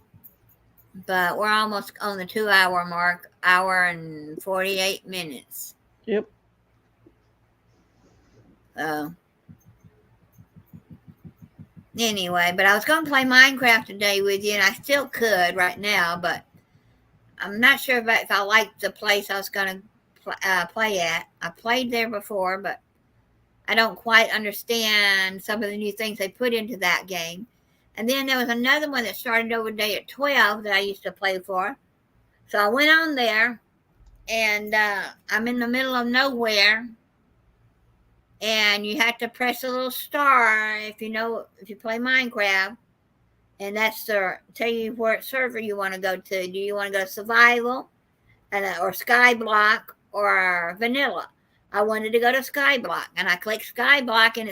But we're almost on the 2-hour mark, hour and 48 minutes. Yep. Anyway, but I was going to play Minecraft today with you, and I still could right now, but I'm not sure if I liked the place I was going to play at. I played there before, but I don't quite understand some of the new things they put into that game. And then there was another one that started over day at 12 that I used to play for. So I went on there, and I'm in the middle of nowhere. And you have to press a little star if you play Minecraft. And that's to tell you what server you want to go to. Do you want to go survival or Skyblock or vanilla? I wanted to go to Skyblock, and I clicked Skyblock, and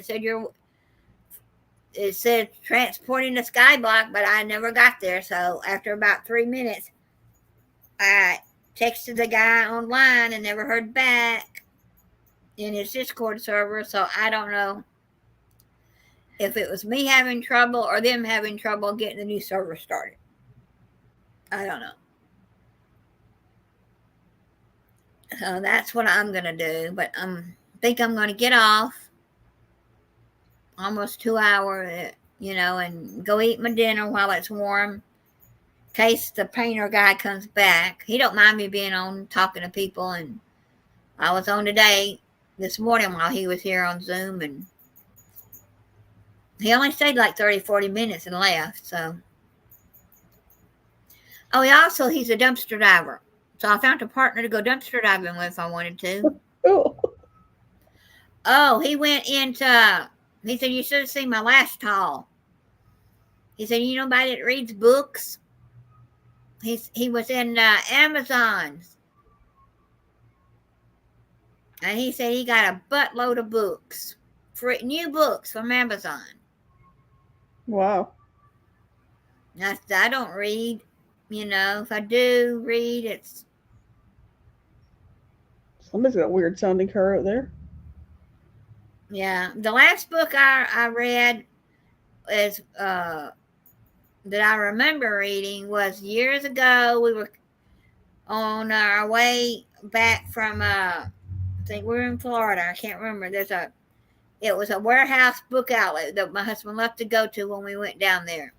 it said transporting to Skyblock, but I never got there. So after about 3 minutes, I texted the guy online and never heard back in his Discord server. So I don't know if it was me having trouble or them having trouble getting the new server started. I don't know. So that's what I'm gonna do. But think I'm gonna get off almost 2 hours, and go eat my dinner while it's warm. In case the painter guy comes back, he don't mind me being on talking to people, and I was on today this morning while he was here on Zoom, and he only stayed like 30, 40 minutes and left. So, he's a dumpster diver. So I found a partner to go dumpster diving with if I wanted to. Cool. Oh, he said, you should have seen my last haul. He said, nobody that reads books? He was in Amazon's. And he said he got a buttload of books. New books from Amazon. Wow. I don't read. If I do read, it's... Somebody's got a weird sounding car out there. Yeah. The last book I read is that I remember reading was years ago. We were on our way back from I think we were in Florida. I can't remember. It was a warehouse book outlet that my husband loved to go to when we went down there.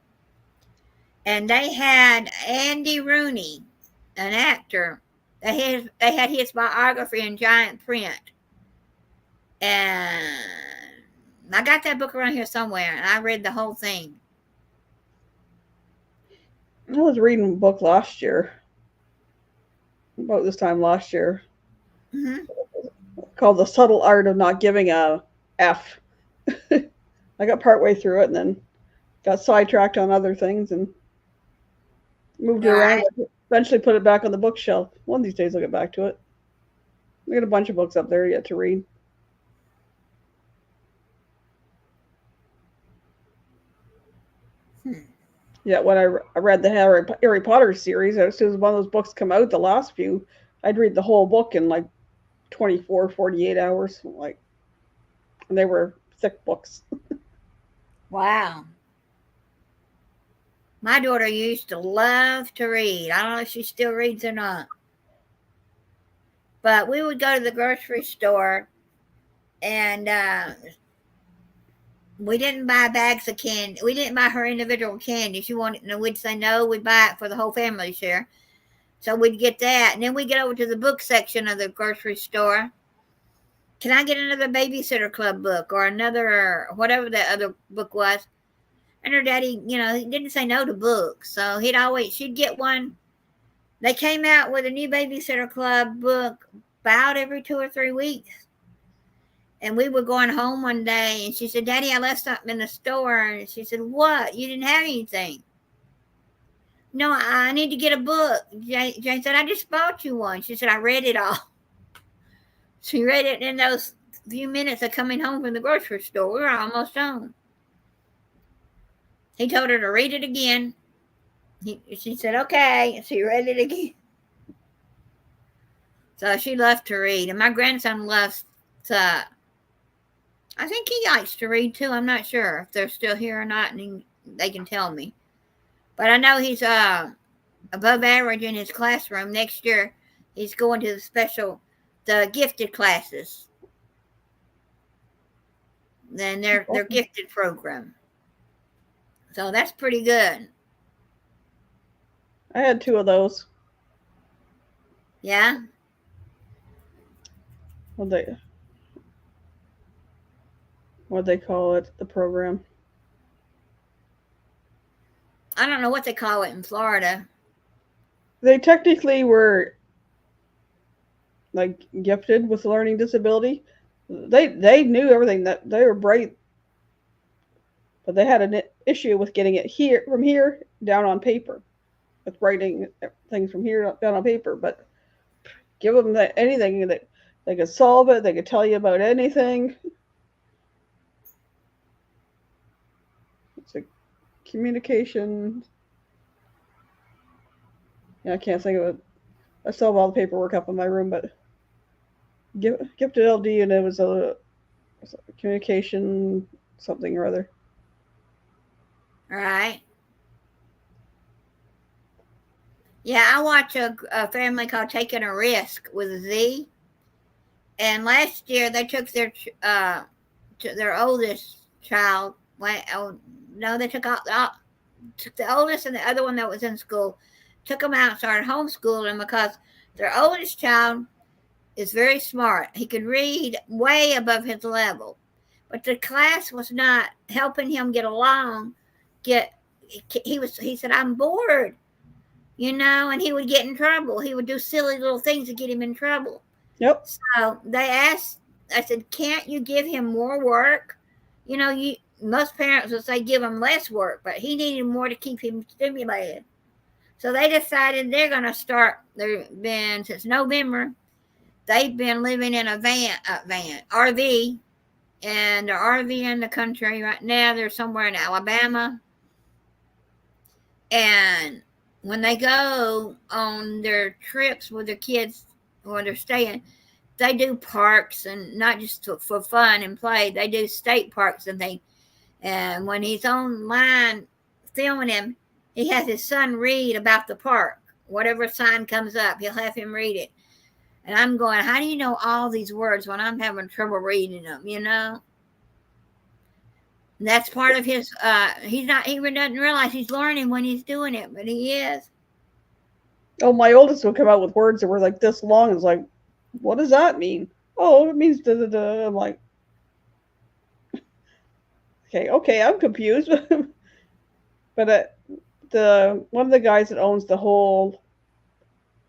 And they had Andy Rooney, an actor. They had his biography in giant print. And I got that book around here somewhere, and I read the whole thing. I was reading a book last year, about this time last year, called The Subtle Art of Not Giving a F. I got partway through it and then got sidetracked on other things and moved it around. Eventually put it back on the bookshelf. One of these days I'll get back to it. I got a bunch of books up there yet to read. Yeah, when I read the Harry Potter series, as soon as one of those books come out, the last few, I'd read the whole book in like 24, 48 hours. And they were thick books. Wow. My daughter used to love to read. I don't know if she still reads or not. But we would go to the grocery store, and we didn't buy bags of candy. We didn't buy her individual candy. She wanted, and we'd say no. We'd buy it for the whole family to share. So we'd get that, and then we'd get over to the book section of the grocery store. Can I get another Babysitter Club book or another, whatever that other book was? And her daddy, he didn't say no to books. So she'd get one. They came out with a new Babysitter Club book about every 2 or 3 weeks. And we were going home one day, and she said, Daddy, I left something in the store. And she said, what? You didn't have anything. No, I need to get a book. Jane said, I just bought you one. She said, I read it all. She read it in those few minutes of coming home from the grocery store. We were almost home. He told her to read it again. She said, okay. She read it again. So she loved to read. And my grandson loves to, I think he likes to read too. I'm not sure if they're still here or not, and they can tell me. But I know he's above average in his classroom. Next year, he's going to the gifted classes. Then their gifted program. So that's pretty good. I had 2 of those. Yeah? What'd they call it, the program? I don't know what they call it in Florida. They technically were like gifted with learning disability. They knew everything, that they were bright, but they had an issue with getting it from here down on paper, with writing things from here down on paper. But give them anything that they could solve it. They could tell you about anything. It's like communication. Yeah, I can't think of it. I still have all the paperwork up in my room, but gifted LD, and it was a communication something or other. Right. Yeah, I watch a family called Taking a Risk with a Z. And last year they took their oldest child. Oh, no, they took the oldest and the other one that was in school, took them out and started homeschooling because their oldest child is very smart. He could read way above his level, but the class was not helping him get along. Get he said, I'm bored, and he would get in trouble. He would do silly little things to get him in trouble. Yep. So I said, can't you give him more work? Most parents would say give him less work, but he needed more to keep him stimulated. So they decided they're going to start. They've been since November. They've been living in a RV, and they're RV in the country right now. They're somewhere in Alabama, and when they go on their trips with their kids, where they're staying, they do parks and not just for fun and play. They do state parks and things. And when he's online filming him, he has his son read about the park. Whatever sign comes up, he'll have him read it. And I'm going, how do you know all these words when I'm having trouble reading them, And that's part of his, he doesn't realize he's learning when he's doing it, but he is. Oh, my oldest would come out with words that were like this long. It's like, what does that mean? Oh, it means da da da. I'm like, okay, I'm confused. But the one of the guys that owns the whole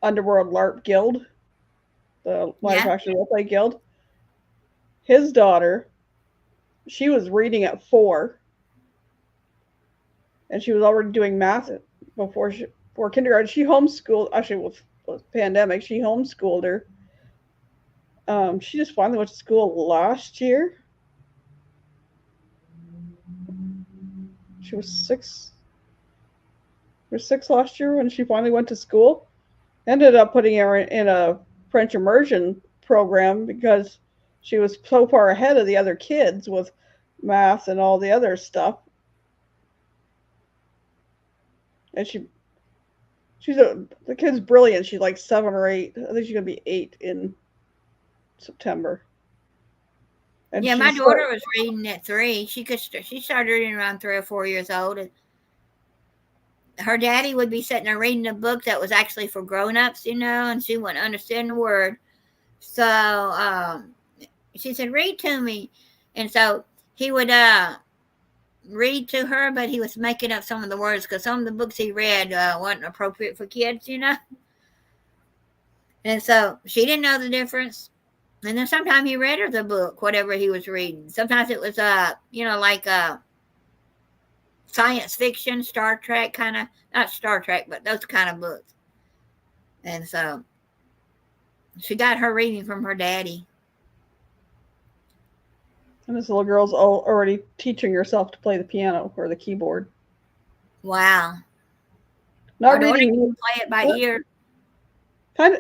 Underworld LARP Guild, the live action roleplay guild, his daughter, she was reading at 4, and she was already doing math before kindergarten. She homeschooled. Actually, with pandemic, she homeschooled her. She just finally went to school last year. She was 6. She was 6 last year when she finally went to school. Ended up putting her in a French immersion program because she was so far ahead of the other kids with math and all the other stuff. And the kid's brilliant. She's like 7 or 8. I think she's gonna be 8 in September. And my daughter was reading at 3. She started reading around 3 or 4 years old. And her daddy would be sitting there reading a book that was actually for grown-ups, and she wouldn't understand the word. So she said, read to me. And so he would read to her, but he was making up some of the words because some of the books he read weren't appropriate for kids, And so she didn't know the difference. And then sometimes he read her the book, whatever he was reading. Sometimes it was, like science fiction, Star Trek kind of, not Star Trek, but those kind of books. And so she got her reading from her daddy. And this little girl's already teaching herself to play the piano or the keyboard. Wow. Not reading. Play it by ear.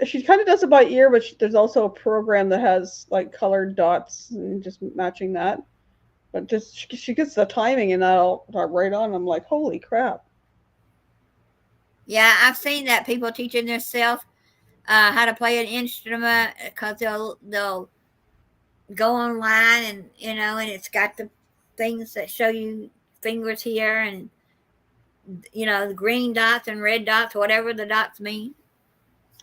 She kind of does it by ear, but there's also a program that has like colored dots and just matching that. But just she gets the timing and that'll right on. I'm like, holy crap. Yeah, I've seen that people teaching themselves how to play an instrument because they'll go online and and it's got the things that show you fingers here and the green dots and red dots, whatever the dots mean.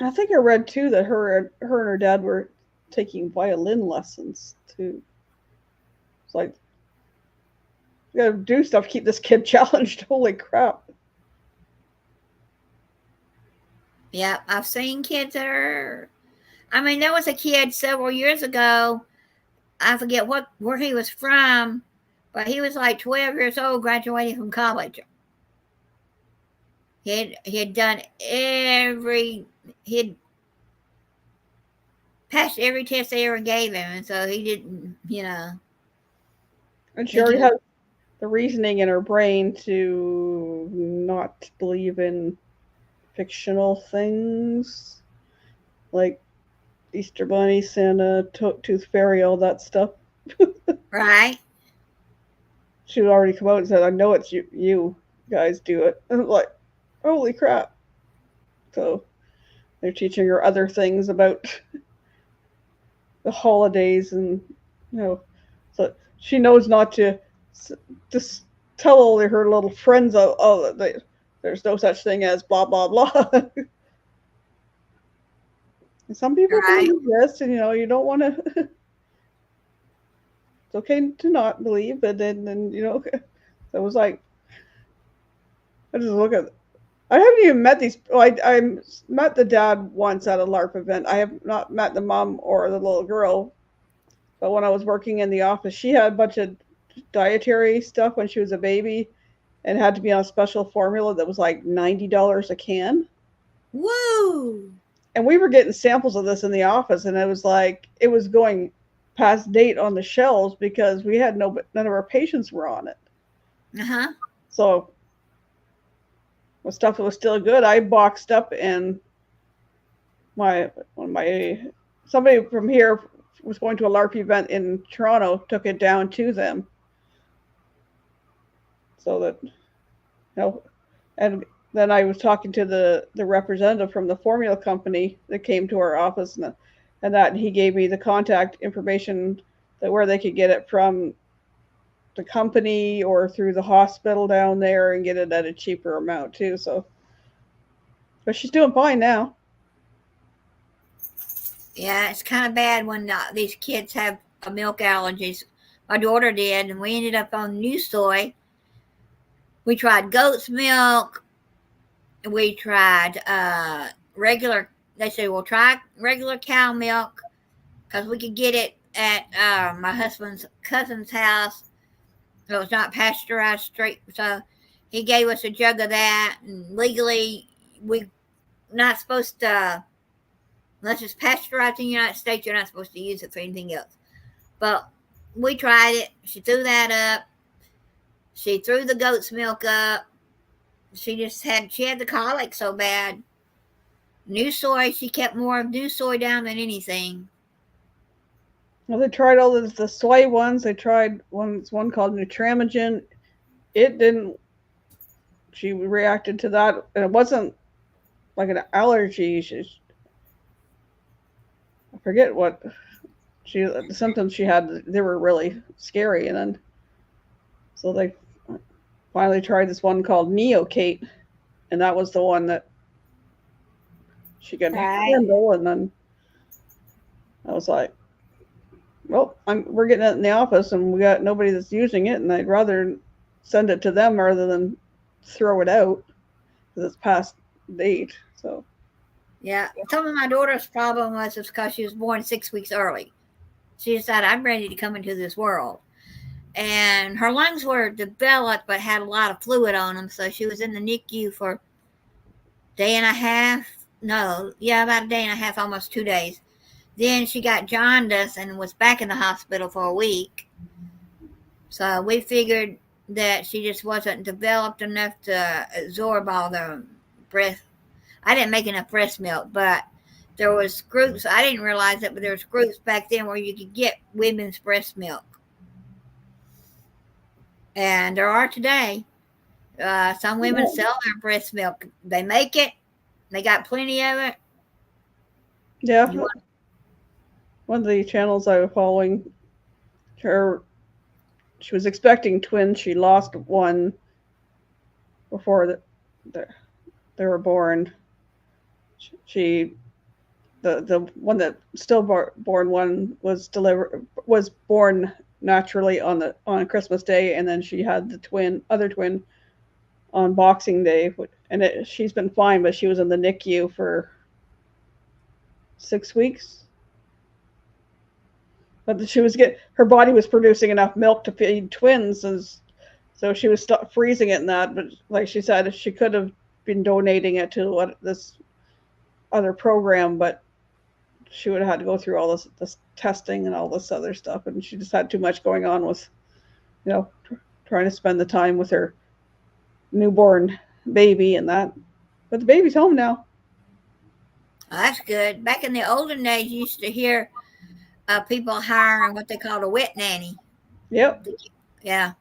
I think I read too that her and her dad were taking violin lessons too. It's like, you gotta do stuff to keep this kid challenged. Holy crap. Yeah, I've seen kids that are, there was a kid several years ago, I forget where he was from, but he was like 12 years old, graduating from college. He had done he'd passed every test they ever gave him, and so he didn't, And she already has the reasoning in her brain to not believe in fictional things like Easter Bunny, Santa, Tooth Fairy, all that stuff. Right. She would already come out and said, I know it's you. guys do it. And I'm like, holy crap. So they're teaching her other things about the holidays and, so she knows not to just tell all her little friends, there's no such thing as blah, blah, blah. And some people Right. believe this, and, you don't want to, it's okay to not believe, but then, it was like, I just look at, I haven't even met these. Well, I met the dad once at a LARP event. I have not met the mom or the little girl. But when I was working in the office, she had a bunch of dietary stuff when she was a baby and had to be on a special formula that was like $90 a can. Woo! And we were getting samples of this in the office, and it was like it was going past date on the shelves because we had none of our patients were on it. Uh-huh. So when stuff that was still good, I boxed up, and somebody from here was going to a LARP event in Toronto, took it down to them, so that, and then I was talking to the representative from the formula company that came to our office, and he gave me the contact information that where they could get it from the company or through the hospital down there and get it at a cheaper amount too. So, but she's doing fine now. Yeah, it's kind of bad when these kids have milk allergies. My daughter did, and we ended up on new soy. We tried goat's milk. We tried regular. They said, "Well, try regular cow milk because we could get it at my husband's cousin's house. So it's not pasteurized straight." So he gave us a jug of that, and legally we not supposed to. Unless it's pasteurized in the United States, you're not supposed to use it for anything else. But we tried it. She threw that up. She threw the goat's milk up. She had the colic so bad. New soy, she kept more of new soy down than anything. Well, they tried all the soy ones. They tried one called Nutramigen. It didn't. She reacted to that, and it wasn't like an allergy. I forget what the symptoms she had. They were really scary, and then so they finally tried this one called Neocate, and that was the one that she could handle. And then I was like, well, we're getting it in the office, and we got nobody that's using it, and I'd rather send it to them rather than throw it out because it's past date. So Yeah, some of my daughter's problem was because she was born 6 weeks early. She decided, I'm ready to come into this world. And her lungs were developed but had a lot of fluid on them, so she was in the NICU for a day and a half. No, yeah, about a day and a half, almost 2 days. Then she got jaundice and was back in the hospital for a week. So we figured that she just wasn't developed enough to absorb all the breast. I didn't make enough breast milk, but there was groups. I didn't realize it, but there was groups back then where you could get women's breast milk, and there are today. Some women sell their breast milk. They make it. They got plenty of it. yeah, one of the channels I was following, she was expecting twins. She lost one before they were born. The one that stillborn one was born naturally on Christmas Day, and then she had the other twin on Boxing Day, and she's been fine, but she was in the NICU for 6 weeks. But her body was producing enough milk to feed twins, so she was freezing it in that. But like she said, she could have been donating it to this other program, but she would have had to go through all this testing and all this other stuff, and she just had too much going on with, trying to spend the time with her newborn baby and that. But the baby's home now. Oh, that's good. Back in the olden days, you used to hear people hiring what they called a wet nanny. Yep. Yeah.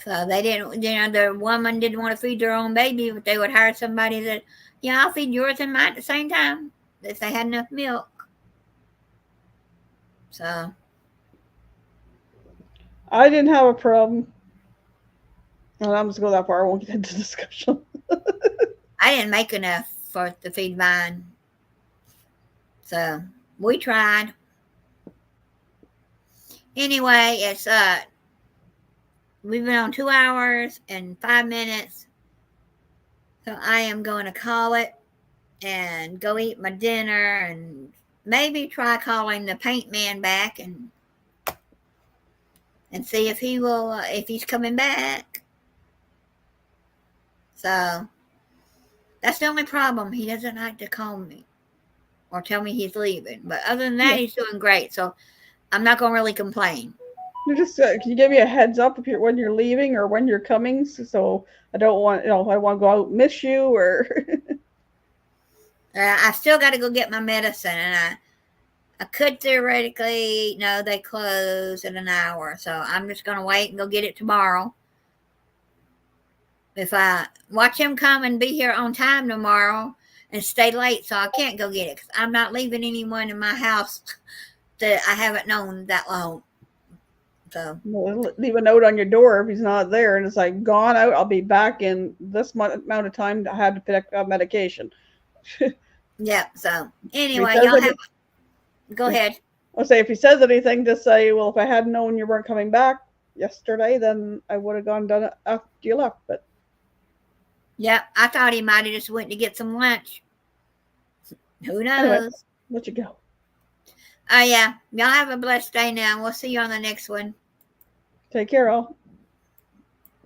So they didn't, the woman didn't want to feed their own baby, but they would hire somebody that, yeah, I'll feed yours and mine at the same time if they had enough milk. So I didn't have a problem. And I'm just going that far. I won't get into discussion. I didn't make enough to feed mine. So we tried. Anyway, it's we've been on 2 hours and 5 minutes. So I am going to call it and go eat my dinner and maybe try calling the paint man back and see if he will, if he's coming back. So that's the only problem. He doesn't like to call me or tell me he's leaving. But other than that, Yeah. he's doing great. So I'm not going to really complain. You just can you give me a heads up if when you're leaving or when you're coming, so I don't want I want to go out and miss you or. I still got to go get my medicine, and I could theoretically, no, they close in an hour, so I'm just going to wait and go get it tomorrow. If I watch him come and be here on time tomorrow and stay late, so I can't go get it because I'm not leaving anyone in my house that I haven't known that long. So leave a note on your door if he's not there, and it's like gone out. I'll be back in this amount of time. I had to pick up medication. Yeah. So anyway, y'all have. Go ahead. I'll say if he says anything, just say, "Well, if I had known you weren't coming back yesterday, then I would have gone and done it after you left." But yeah, I thought he might have just went to get some lunch. Who knows? Anyway, let you go. Oh yeah, y'all have a blessed day now. We'll see you on the next one. Take care, all.